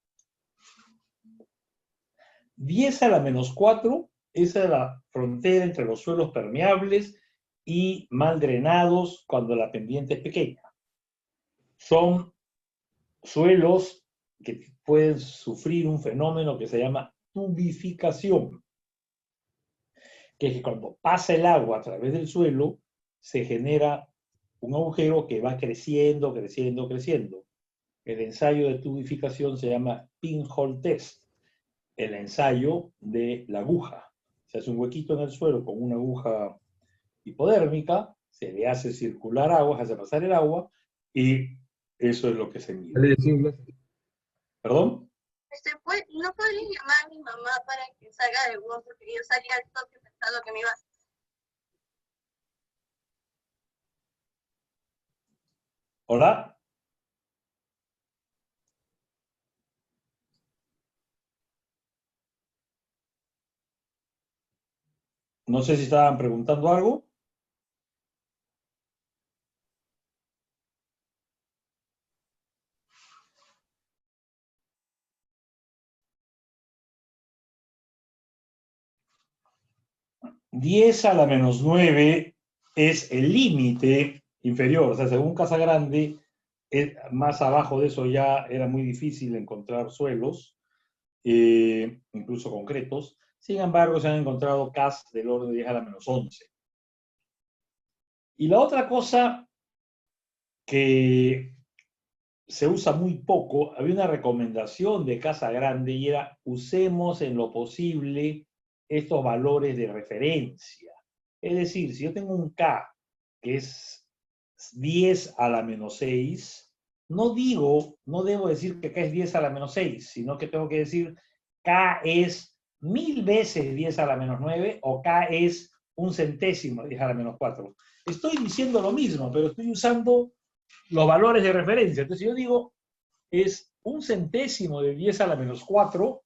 10 a la menos 4, esa es la frontera entre los suelos permeables y mal drenados cuando la pendiente es pequeña. Son suelos que pueden sufrir un fenómeno que se llama tubificación, que es que cuando pasa el agua a través del suelo, se genera un agujero que va creciendo, creciendo, creciendo. El ensayo de tubificación se llama pinhole test, el ensayo de la aguja. Se hace un huequito en el suelo con una aguja hipodérmica, se le hace circular agua, se hace pasar el agua, y eso es lo que se mide. ¿Perdón? ¿No podrías llamar a mi mamá para que salga de Word? Porque yo salía al toque pensando que me iba a... ¿Hola? No sé si estaban preguntando algo. (10 a la menos 9 es el límite inferior, o sea, según Casagrande, más abajo de eso ya era muy difícil encontrar suelos, incluso concretos. Sin embargo, se han encontrado CAS del orden de 10 a la menos 11. Y la otra cosa que se usa muy poco, había una recomendación de Casagrande y era: usemos en lo posible estos valores de referencia. Es decir, si yo tengo un K que es 10 a la menos 6, no debo decir que K es 10 a la menos 6, sino que tengo que decir K es 1000 veces 10 a la menos 9 o K es 1/1000 de 10 a la menos 4. Estoy diciendo lo mismo, pero estoy usando los valores de referencia. Entonces yo digo, es 1/100 de 10 a la menos 4,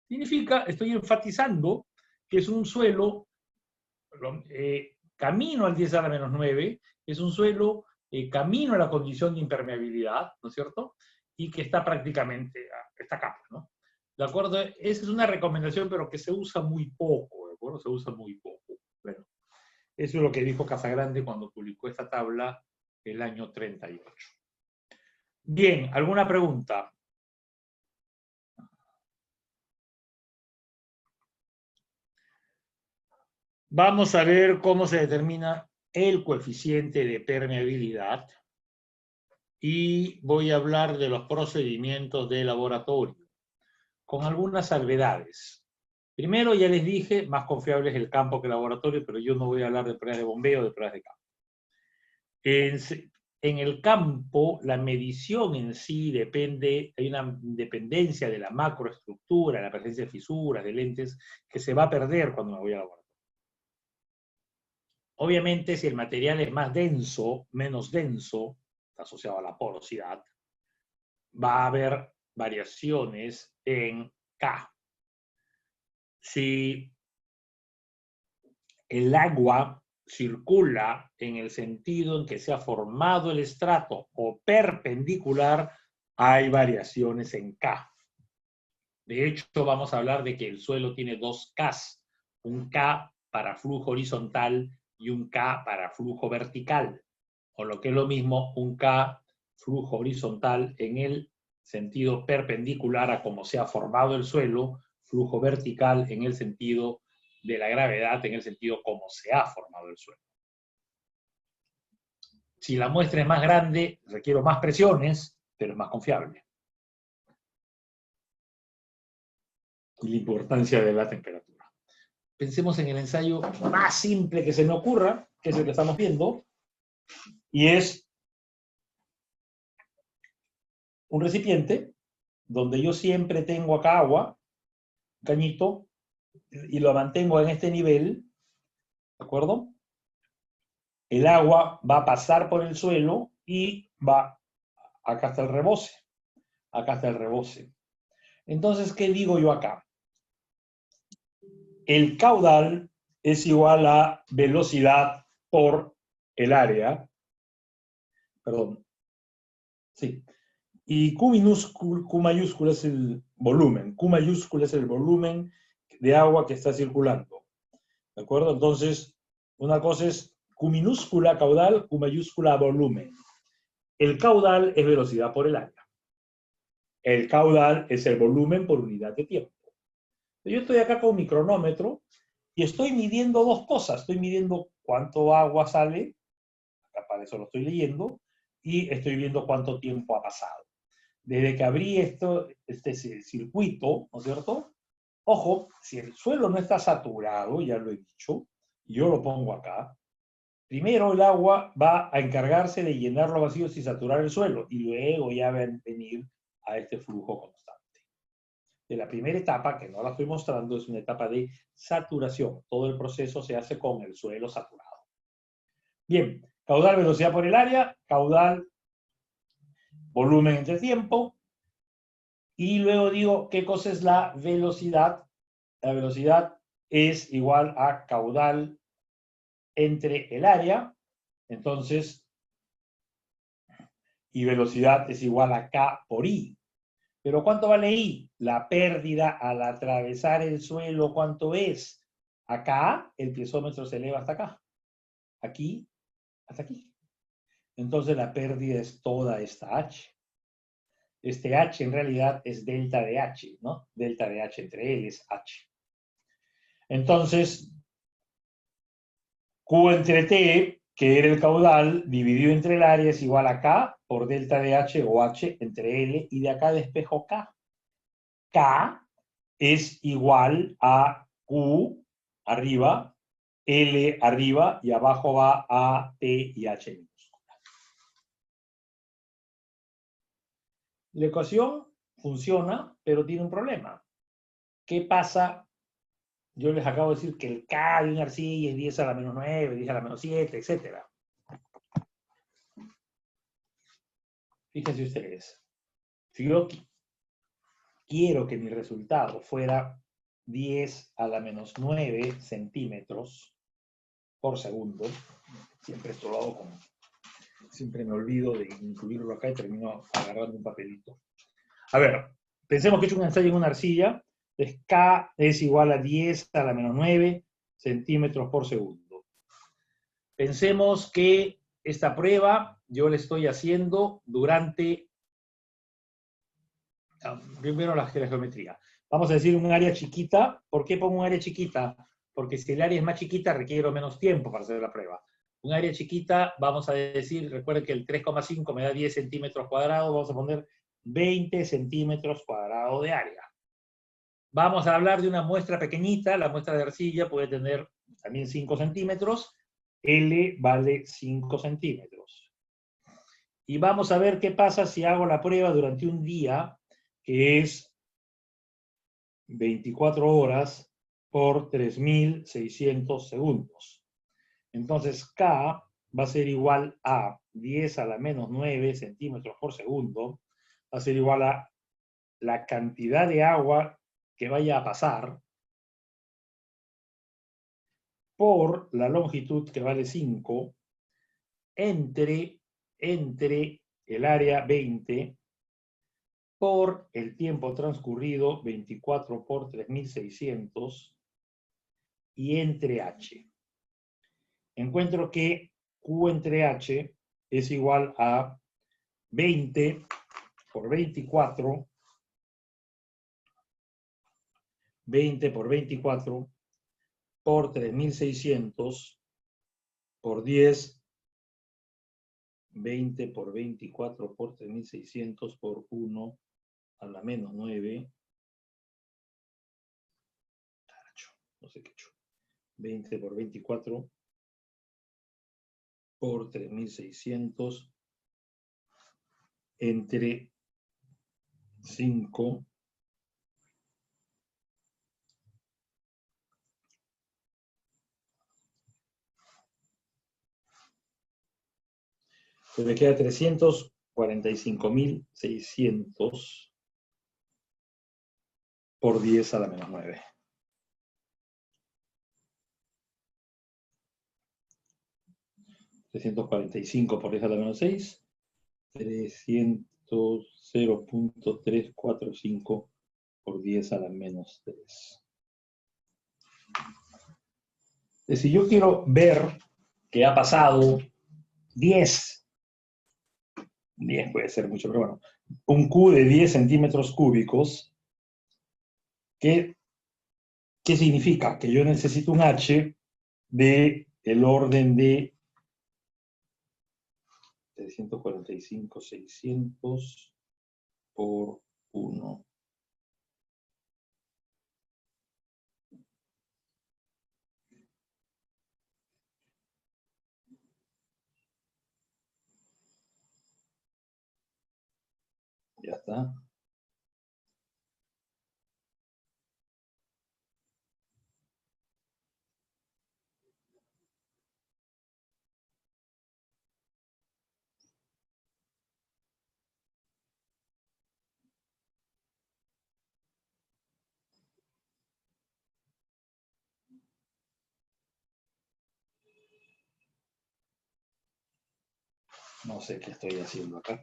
significa, estoy enfatizando que es un suelo camino al 10 a la menos 9, es un suelo camino a la condición de impermeabilidad, ¿no es cierto? Y que está prácticamente, está acá, ¿no? ¿De acuerdo? Esa es una recomendación, pero que se usa muy poco, ¿de acuerdo? Se usa muy poco. Bueno, eso es lo que dijo Casagrande cuando publicó esta tabla el año 38. Bien, ¿alguna pregunta? Vamos a ver cómo se determina el coeficiente de permeabilidad y voy a hablar de los procedimientos de laboratorio, con algunas salvedades. Primero, ya les dije, más confiable es el campo que el laboratorio, pero yo no voy a hablar de pruebas de bombeo o de pruebas de campo. En el campo, la medición en sí depende, hay una dependencia de la macroestructura, la presencia de fisuras, de lentes, que se va a perder cuando me voy al laboratorio. Obviamente, si el material es más denso, menos denso, está asociado a la porosidad, va a haber variaciones en K. Si el agua circula en el sentido en que se ha formado el estrato o perpendicular, hay variaciones en K. De hecho, vamos a hablar de que el suelo tiene dos Ks, un K para flujo horizontal y un K para flujo vertical, o lo que es lo mismo, un K flujo horizontal en el sentido perpendicular a cómo se ha formado el suelo, flujo vertical en el sentido de la gravedad, en el sentido como se ha formado el suelo. Si la muestra es más grande, requiero más presiones, pero es más confiable. Y la importancia de la temperatura. Pensemos en el ensayo más simple que se me ocurra, que es el que estamos viendo, y es un recipiente donde yo siempre tengo acá agua, un cañito, y lo mantengo en este nivel, ¿de acuerdo? El agua va a pasar por el suelo y va, acá está el rebose, acá está el rebose. Entonces, ¿qué digo yo acá? El caudal es igual a velocidad por el área, perdón, sí, y Q mayúscula es el volumen, Q mayúscula es el volumen de agua que está circulando, ¿de acuerdo? Entonces, una cosa es Q minúscula caudal, Q mayúscula volumen. El caudal es velocidad por el área. El caudal es el volumen por unidad de tiempo. Yo estoy acá con mi cronómetro y estoy midiendo dos cosas. Estoy midiendo cuánto agua sale, acá para eso lo estoy leyendo, y estoy viendo cuánto tiempo ha pasado. Desde que abrí este circuito, ¿no es cierto? Ojo, si el suelo no está saturado, ya lo he dicho, yo lo pongo acá, primero el agua va a encargarse de llenar los vacíos y saturar el suelo, y luego ya va a venir a este flujo constante. De la primera etapa, que no la estoy mostrando, es una etapa de saturación. Todo el proceso se hace con el suelo saturado. Bien, caudal, velocidad por el área, caudal, volumen entre tiempo, y luego digo qué cosa es la velocidad. La velocidad es igual a caudal entre el área, entonces, y velocidad es igual a K por I. ¿Pero cuánto vale I? La pérdida al atravesar el suelo, ¿cuánto es? Acá el piezómetro se eleva hasta acá. Aquí, hasta aquí. Entonces la pérdida es toda esta H. Este H en realidad es delta de H, ¿no? Delta de H entre L es H. Entonces, Q entre T, que era el caudal, dividido entre el área, es igual a K por delta de H o H entre L, y de acá despejo K. K es igual a Q arriba, L arriba, y abajo va a T y H minúscula. La ecuación funciona, pero tiene un problema. ¿Qué pasa? Yo les acabo de decir que el K de una arcilla es 10 a la menos 9, 10 a la menos 7, etc. Fíjense ustedes. Si yo quiero que mi resultado fuera 10 a la menos 9 centímetros por segundo, siempre esto lo hago con... Siempre me olvido de incluirlo acá y termino agarrando un papelito. A ver, pensemos que he hecho un ensayo en una arcilla. Entonces, K es igual a 10 a la menos 9 centímetros por segundo. Pensemos que esta prueba yo la estoy haciendo durante... Primero la geometría. Vamos a decir un área chiquita. ¿Por qué pongo un área chiquita? Porque si el área es más chiquita, requiero menos tiempo para hacer la prueba. Un área chiquita, vamos a decir, recuerden que el 3,5 me da 10 centímetros cuadrados, vamos a poner 20 centímetros cuadrados de área. Vamos a hablar de una muestra pequeñita, la muestra de arcilla puede tener también 5 centímetros, L vale 5 centímetros. Y vamos a ver qué pasa si hago la prueba durante un día, que es 24 horas por 3.600 segundos. Entonces, K va a ser igual a 10 a la menos 9 centímetros por segundo, va a ser igual a la cantidad de agua que vaya a pasar por la longitud que vale 5 entre el área 20 por el tiempo transcurrido 24 por 3.600 y entre H. Encuentro que Q entre H es igual a 20 por 24, 20 por 24 por 3.600 por 10, 20 por 24 por 3.600 por 1 a la menos 9, no sé qué he hecho, 20 por 24 por 3.600 entre 5 pues me queda 345.600 por 10 a la menos 9. $345 por 10 a la menos 6, 0.345 por 10 a la menos 3. Si yo quiero ver que ha pasado 10 puede ser mucho, pero bueno, un Q de 10 centímetros cúbicos, ¿qué significa? Que yo necesito un H de el orden de 345.600 por 1. Ya está. No sé qué estoy haciendo acá.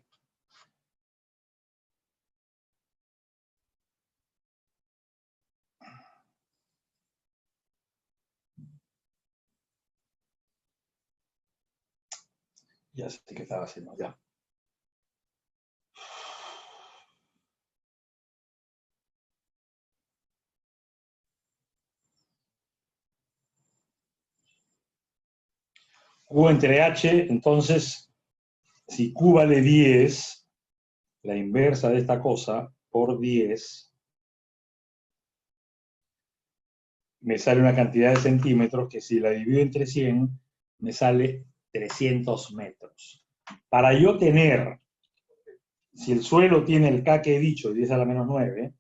Ya sé qué estaba haciendo, ya. Q entre H, entonces, si Q vale 10, la inversa de esta cosa, por 10, me sale una cantidad de centímetros que si la divido entre 100, me sale 300 metros. Para yo tener, si el suelo tiene el K que he dicho, 10 a la menos 9,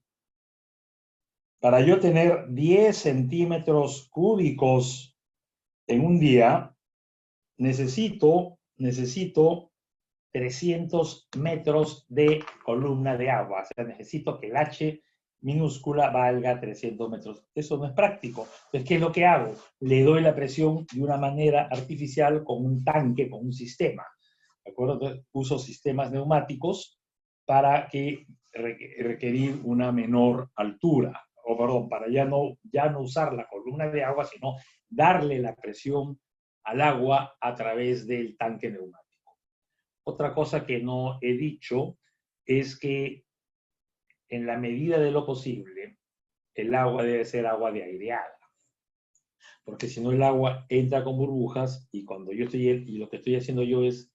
para yo tener 10 centímetros cúbicos en un día, necesito 300 metros de columna de agua. O sea, necesito que el H minúscula valga 300 metros. Eso no es práctico. Entonces, ¿qué es lo que hago? Le doy la presión de una manera artificial con un tanque, con un sistema. ¿De acuerdo? Entonces, uso sistemas neumáticos para que requerir una menor altura. O perdón, para ya no usar la columna de agua, sino darle la presión al agua a través del tanque neumático. Otra cosa que no he dicho es que en la medida de lo posible, el agua debe ser agua de aireada. Porque si no el agua entra con burbujas y cuando yo y lo que estoy haciendo yo es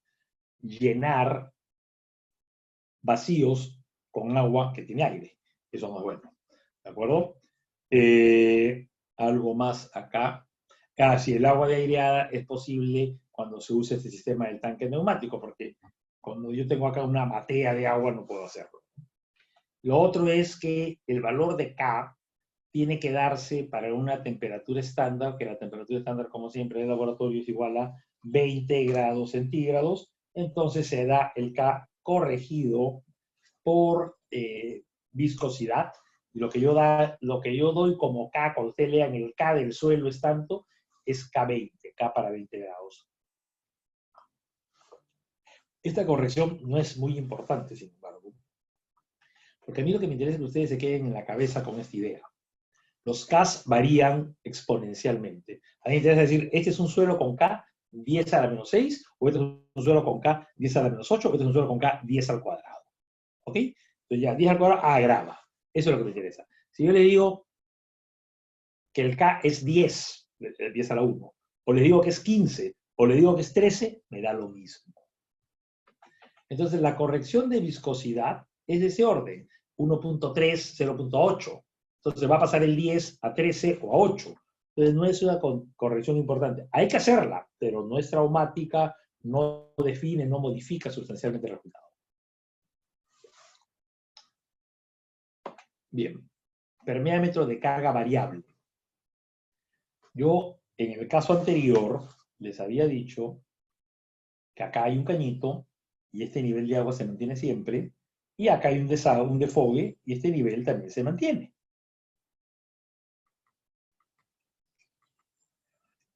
llenar vacíos con agua que tiene aire. Eso no es bueno. ¿De acuerdo? Algo más acá. Si el agua de aireada es posible cuando se usa este sistema del tanque neumático, porque cuando yo tengo acá una batea de agua no puedo hacerlo. Lo otro es que el valor de K tiene que darse para una temperatura estándar, que la temperatura estándar, como siempre, en el laboratorio es igual a 20 grados centígrados. Entonces se da el K corregido por viscosidad. Y lo que yo doy como K, cuando ustedes lean el K del suelo es tanto, es K20, K para 20 grados. Esta corrección no es muy importante, sin embargo. Porque a mí lo que me interesa es que ustedes se queden en la cabeza con esta idea. Los Ks varían exponencialmente. A mí me interesa decir, este es un suelo con K 10 a la menos 6, o este es un suelo con K 10 a la menos 8, o este es un suelo con K 10 al cuadrado. ¿Ok? Entonces ya, 10 al cuadrado, grava. Eso es lo que me interesa. Si yo le digo que el K es 10, 10 a la 1, o le digo que es 15, o le digo que es 13, me da lo mismo. Entonces la corrección de viscosidad es de ese orden. 1.3, 0.8. Entonces va a pasar el 10 a 13 o a 8. Entonces no es una corrección importante. Hay que hacerla, pero no es traumática, no define, no modifica sustancialmente el resultado. Bien. Permeámetro de carga variable. Yo, en el caso anterior, les había dicho que acá hay un cañito y este nivel de agua se mantiene siempre, y acá hay un defogue y este nivel también se mantiene.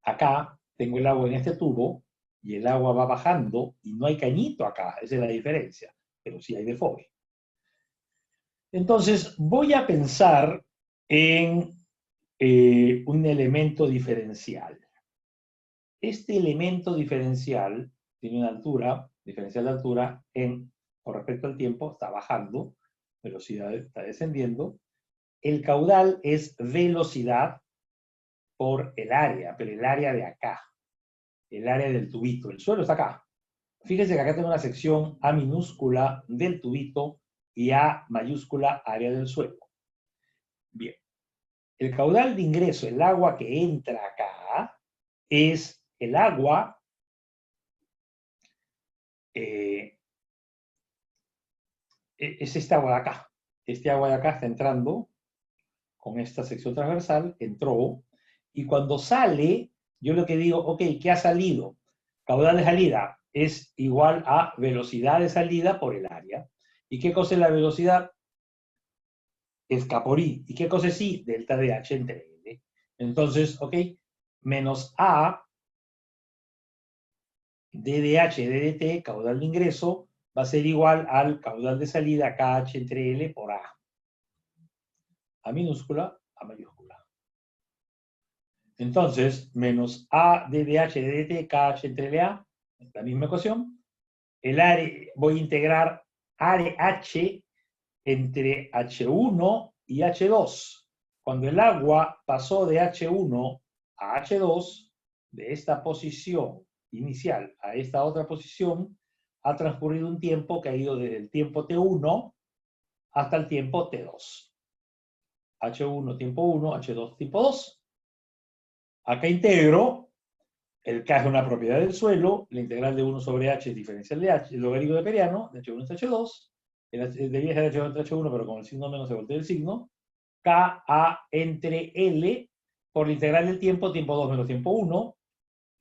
Acá tengo el agua en este tubo y el agua va bajando y no hay cañito acá, esa es la diferencia, pero sí hay defogue. Entonces voy a pensar en un elemento diferencial. Este elemento diferencial tiene una altura, diferencial de altura, con respecto al tiempo, está bajando, velocidad está descendiendo. El caudal es velocidad por el área, pero el área de acá, el área del tubito. El suelo está acá. Fíjense que acá tengo una sección A minúscula del tubito y A mayúscula área del suelo. Bien. El caudal de ingreso, el agua que entra acá, es el agua es esta agua de acá. Este agua de acá está entrando con esta sección transversal, entró, y cuando sale, yo lo que digo, ok, ¿qué ha salido? Caudal de salida es igual a velocidad de salida por el área. ¿Y qué cosa es la velocidad? Es K por I. ¿Y qué cosa es I? Delta de H entre L. Entonces, ok, menos A DDH DDT, caudal de ingreso, va a ser igual al caudal de salida KH entre L por A. A minúscula, A mayúscula. Entonces, menos A DDH DDT, KH entre L A, la misma ecuación. El área, voy a integrar área H entre H1 y H2. Cuando el agua pasó de H1 a H2, de esta posición inicial a esta otra posición, ha transcurrido un tiempo que ha ido desde el tiempo T1 hasta el tiempo T2. H1 tiempo 1, H2 tiempo 2. Acá integro, el K es una propiedad del suelo, la integral de 1 sobre H es diferencial de H, el logaritmo de Periano, de H1 hasta H2, debía ser de H2 hasta H1, pero con el signo menos se voltea el signo, KA entre L, por la integral del tiempo, tiempo 2 menos tiempo 1,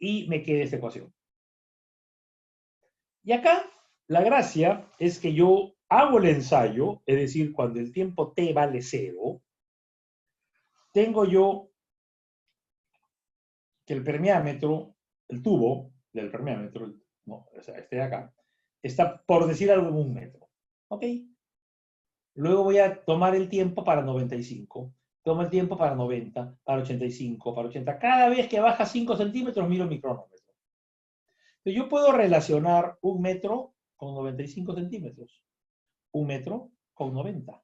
y me queda esta ecuación. Y acá La gracia es que yo hago el ensayo, es decir, cuando el tiempo t vale 0, tengo yo que el permeámetro, el tubo del permeámetro, no, o sea, este de acá, está, por decir algo, en 1 metro. ¿Ok? Luego voy a tomar el tiempo para 95, tomo el tiempo para 90, para 85, para 80. Cada vez que baja 5 centímetros, miro mi cronómetro. Entonces, yo puedo relacionar 1 metro con 95 centímetros, 1 metro con 90,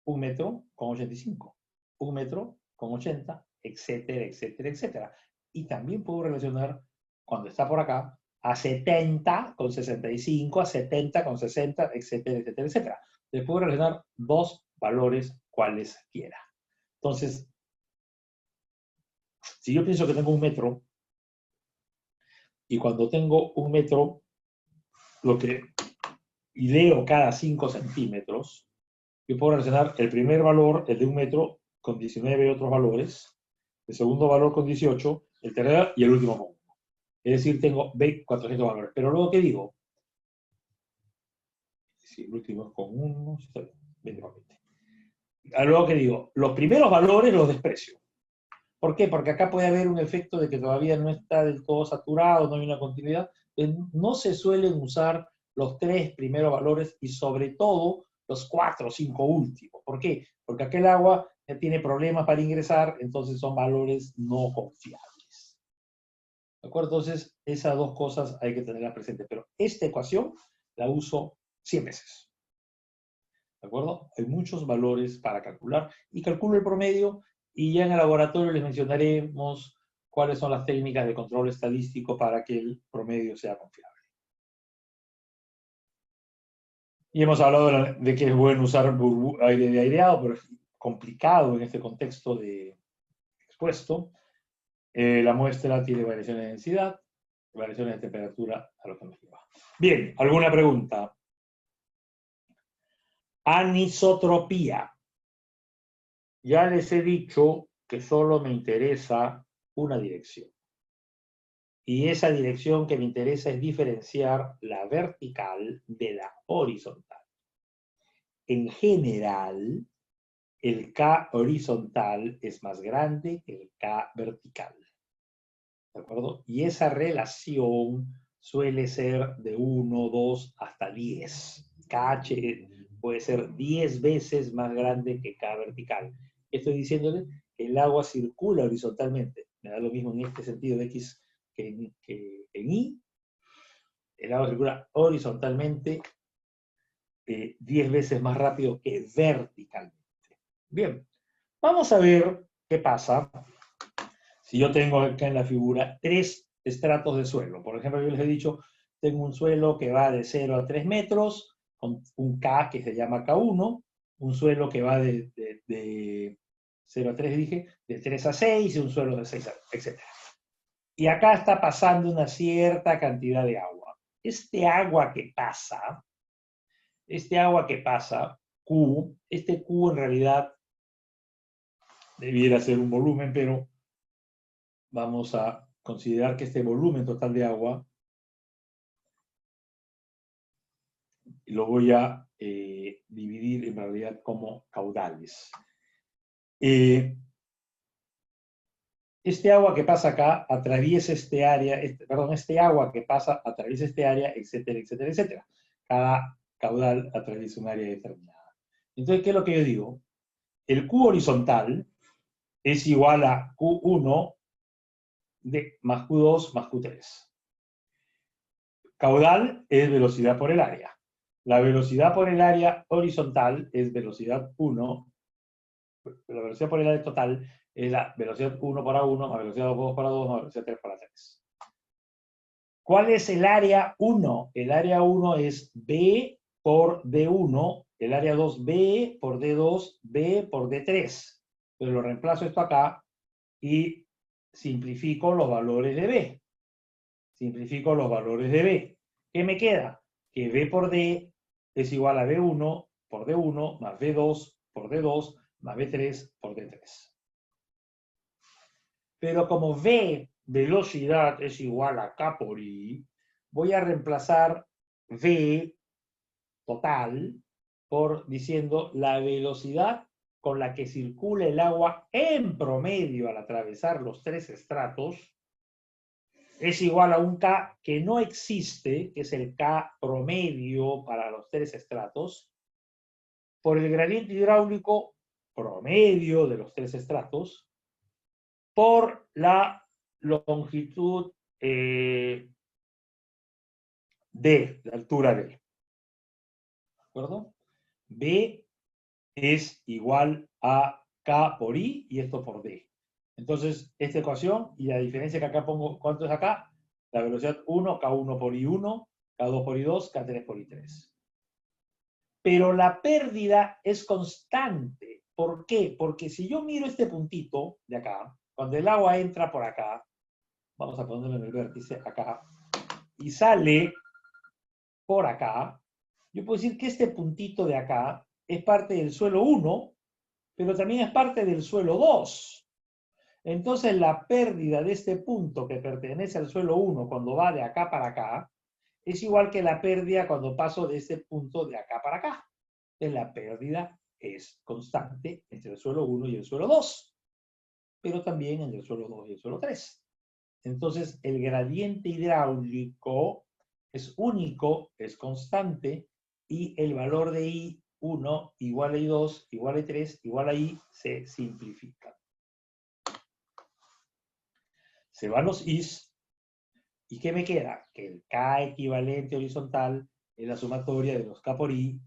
1 metro con 85, 1 metro con 80, etcétera, etcétera, etcétera. Y también puedo relacionar, cuando está por acá, a 70 con 65, a 70 con 60, etcétera, etcétera, etcétera. Les puedo relacionar 2 valores cualesquiera. Entonces, si yo pienso que tengo 1 metro, y cuando tengo 1 metro, y leo cada 5 centímetros, yo puedo relacionar el primer valor, el de 1 metro, con 19 otros valores, el segundo valor con 18, el tercero y el último con 1. Es decir, tengo 400 valores. Pero luego, ¿qué digo? Si el último es con 1, está bien, 20 por 20. Luego, ¿qué digo? Los primeros valores los desprecio. ¿Por qué? Porque acá puede haber un efecto de que todavía no está del todo saturado, no hay una continuidad. No se suelen usar los 3 primeros valores y sobre todo los 4 o 5 últimos. ¿Por qué? Porque aquel agua ya tiene problemas para ingresar, entonces son valores no confiables. ¿De acuerdo? Entonces, esas 2 cosas hay que tenerlas presentes. Pero esta ecuación la uso 100 veces. ¿De acuerdo? Hay muchos valores para calcular y calculo el promedio. Y ya en el laboratorio les mencionaremos cuáles son las técnicas de control estadístico para que el promedio sea confiable. Y hemos hablado de que es bueno usar aire de aireado, pero es complicado en este contexto de expuesto. La muestra tiene variaciones de densidad, variaciones de temperatura, a lo que nos lleva. Bien, ¿alguna pregunta? Anisotropía. Ya les he dicho que solo me interesa una dirección. Y esa dirección que me interesa es diferenciar la vertical de la horizontal. En general, el K horizontal es más grande que el K vertical. ¿De acuerdo? Y esa relación suele ser de 1, 2 hasta 10. KH puede ser 10 veces más grande que K vertical. Estoy diciéndole que el agua circula horizontalmente. Me da lo mismo en este sentido de X que en Y. El agua circula horizontalmente 10 veces más rápido que verticalmente. Bien, vamos a ver qué pasa si yo tengo acá en la figura 3 estratos de suelo. Por ejemplo, yo les he dicho, tengo un suelo que va de 0 a 3 metros, con un K que se llama K1, un suelo que va de 0 a 3, dije, de 3 a 6, y un suelo de 6 a, etc. Y acá está pasando una cierta cantidad de agua. Este agua que pasa, Q, este Q en realidad debiera ser un volumen, pero vamos a considerar que este volumen total de agua lo voy a dividir en realidad como caudales. Este agua que pasa acá atraviesa este área, este agua que pasa atraviesa este área, etcétera, etcétera, etcétera. Cada caudal atraviesa un área determinada. Entonces, ¿qué es lo que yo digo? El Q horizontal es igual a Q1 más Q2 más Q3. Caudal es velocidad por el área. La velocidad por el área horizontal es velocidad 1. La velocidad por el área total es la velocidad 1 para 1, más velocidad 2 para 2, más velocidad 3 para 3. ¿Cuál es el área 1? El área 1 es B por D1, el área 2 B por D2, B por D3. Entonces lo reemplazo esto acá y simplifico los valores de B. Simplifico los valores de B. ¿Qué me queda? Que B por D es igual a B1 por D1 más B2 por D2 más B3 por D3. Pero como V, velocidad, es igual a K por I, voy a reemplazar V total por diciendo la velocidad con la que circula el agua en promedio al atravesar los tres estratos es igual a un K que no existe, que es el K promedio para los tres estratos, por el gradiente hidráulico promedio de los tres estratos, por la longitud D, la altura D. ¿De acuerdo? B es igual a K por I y esto por D. Entonces, esta ecuación y la diferencia que acá pongo, ¿cuánto es acá? La velocidad 1, K1 por I1, K2 por I2, K3 por I3. Pero la pérdida es constante. ¿Por qué? Porque si yo miro este puntito de acá, cuando el agua entra por acá, vamos a ponerlo en el vértice acá, y sale por acá, yo puedo decir que este puntito de acá es parte del suelo 1, pero también es parte del suelo 2. Entonces la pérdida de este punto que pertenece al suelo 1 cuando va de acá para acá, es igual que la pérdida cuando paso de este punto de acá para acá. Entonces la pérdida es constante entre el suelo 1 y el suelo 2, pero también entre el suelo 2 y el suelo 3. Entonces el gradiente hidráulico es único, es constante, y el valor de I1 igual a I2 igual a I3 igual a I se simplifica. Se van los Is, ¿y qué me queda? Que el K equivalente horizontal es la sumatoria de los K por I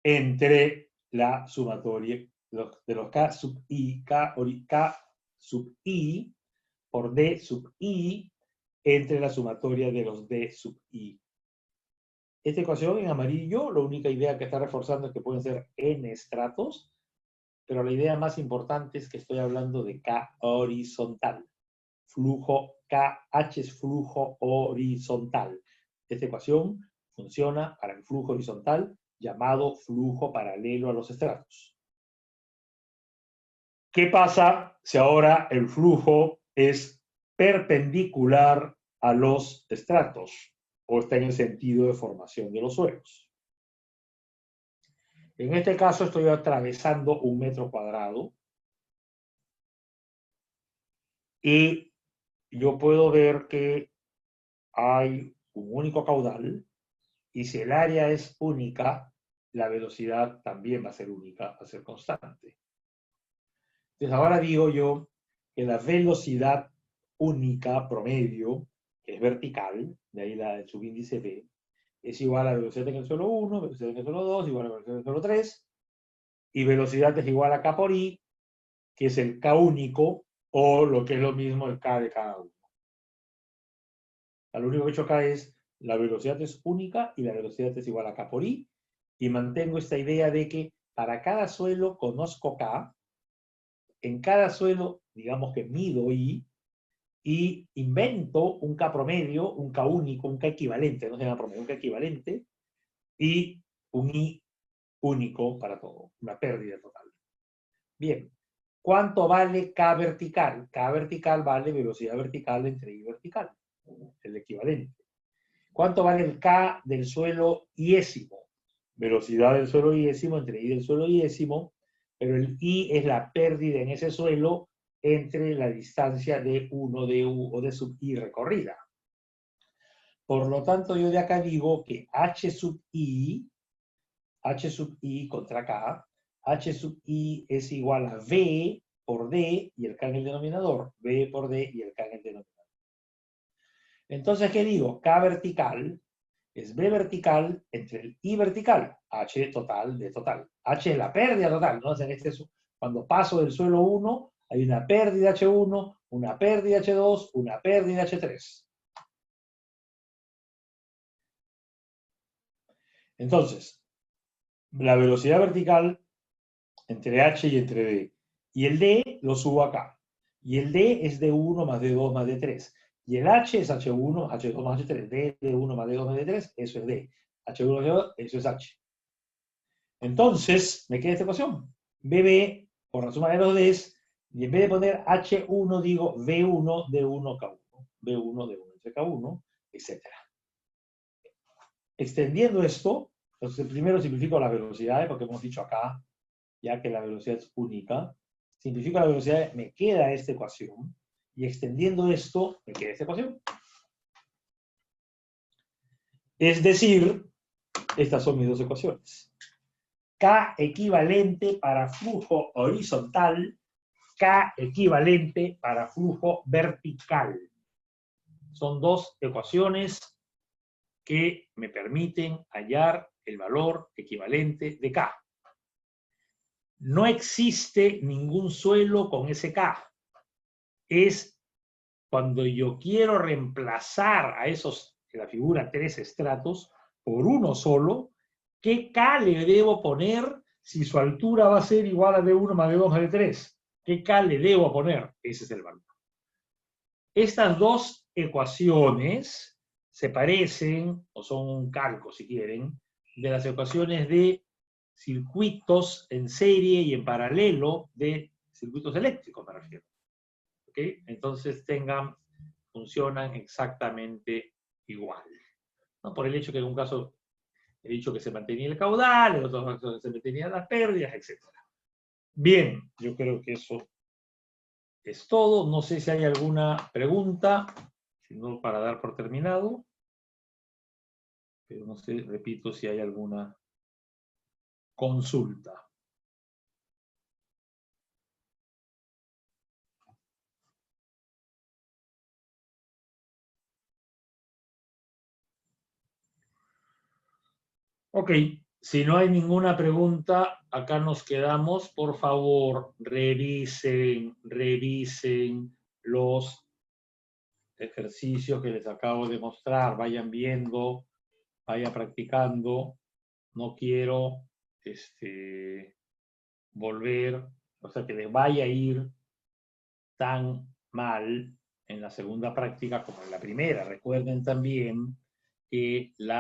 entre la sumatoria de los K sub I, K sub I por D sub I entre la sumatoria de los D sub I. Esta ecuación en amarillo, la única idea que está reforzando es que pueden ser n estratos, pero la idea más importante es que estoy hablando de K horizontal. Flujo KH es flujo horizontal. Esta ecuación funciona para el flujo horizontal llamado flujo paralelo a los estratos. ¿Qué pasa si ahora el flujo es perpendicular a los estratos o está en el sentido de formación de los suelos? En este caso estoy atravesando 1 metro cuadrado y yo puedo ver que hay un único caudal y si el área es única, la velocidad también va a ser única, va a ser constante. Entonces ahora digo yo que la velocidad única promedio, que es vertical, de ahí el subíndice B, es igual a la velocidad en el suelo 1, velocidad en el suelo 2, igual a la velocidad en el suelo 3, y velocidad es igual a K por I, que es el K único, o lo que es lo mismo el K de cada uno. Lo único que he hecho acá es, la velocidad es única y la velocidad es igual a K por I, y mantengo esta idea de que para cada suelo conozco K, en cada suelo, digamos que mido I, y invento un K promedio, un K único, un K equivalente, no se llama promedio, un K equivalente, y un I único para todo, una pérdida total. Bien, ¿cuánto vale K vertical? K vertical vale velocidad vertical entre I vertical, el equivalente. ¿Cuánto vale el K del suelo iésimo? Velocidad del suelo iésimo entre I del suelo iésimo, pero el I es la pérdida en ese suelo entre la distancia de 1 de U o de sub I recorrida. Por lo tanto, yo de acá digo que H sub I contra K, H sub I es igual a V por D y el K en el denominador, V por D y el K en el denominador. Entonces, ¿qué digo? K vertical es B vertical entre el I vertical, H total, D total. H es la pérdida total, ¿no? En este, cuando paso del suelo 1, hay una pérdida H1, una pérdida H2, una pérdida H3. Entonces, la velocidad vertical entre H y entre D. Y el D lo subo acá. Y el D es D1 más D2 más D3. Y el H es H1, H2 más H3. D, D1 más D2 más D3, eso es D. H1 más D2, eso es H. Entonces, me queda esta ecuación. BB por la suma de los Ds, y en vez de poner H1, digo V1, D1, K1. V1, D1, entre K1, etc. Extendiendo esto, Entonces, primero simplifico las velocidades, porque hemos dicho acá, ya que la velocidad es única. Simplifico la velocidad, me queda esta ecuación, y extendiendo esto, me queda esta ecuación. Es decir, estas son mis dos ecuaciones. K equivalente para flujo horizontal, K equivalente para flujo vertical. Son dos ecuaciones que me permiten hallar el valor equivalente de K. No existe ningún suelo con ese K. Es cuando yo quiero reemplazar a esos, en la figura, 3 estratos por uno solo, ¿qué K le debo poner si su altura va a ser igual a D1 más D2 más D3? ¿Qué K le debo poner? Ese es el valor. Estas dos ecuaciones se parecen, o son un calco si quieren, de las ecuaciones de circuitos en serie y en paralelo de circuitos eléctricos, me refiero. ¿Ok? Entonces funcionan exactamente igual. ¿No? Por el hecho que en un caso he dicho que se mantenía el caudal, en otros casos se mantenían las pérdidas, etc. Bien, yo creo que eso es todo. No sé si hay alguna pregunta, sino para dar por terminado. Pero no sé, repito, si hay alguna consulta. Ok, si no hay ninguna pregunta, acá nos quedamos. Por favor, revisen los ejercicios que les acabo de mostrar. Vayan viendo, vayan practicando. No quiero volver, o sea, que les vaya a ir tan mal en la segunda práctica como en la primera. Recuerden también que la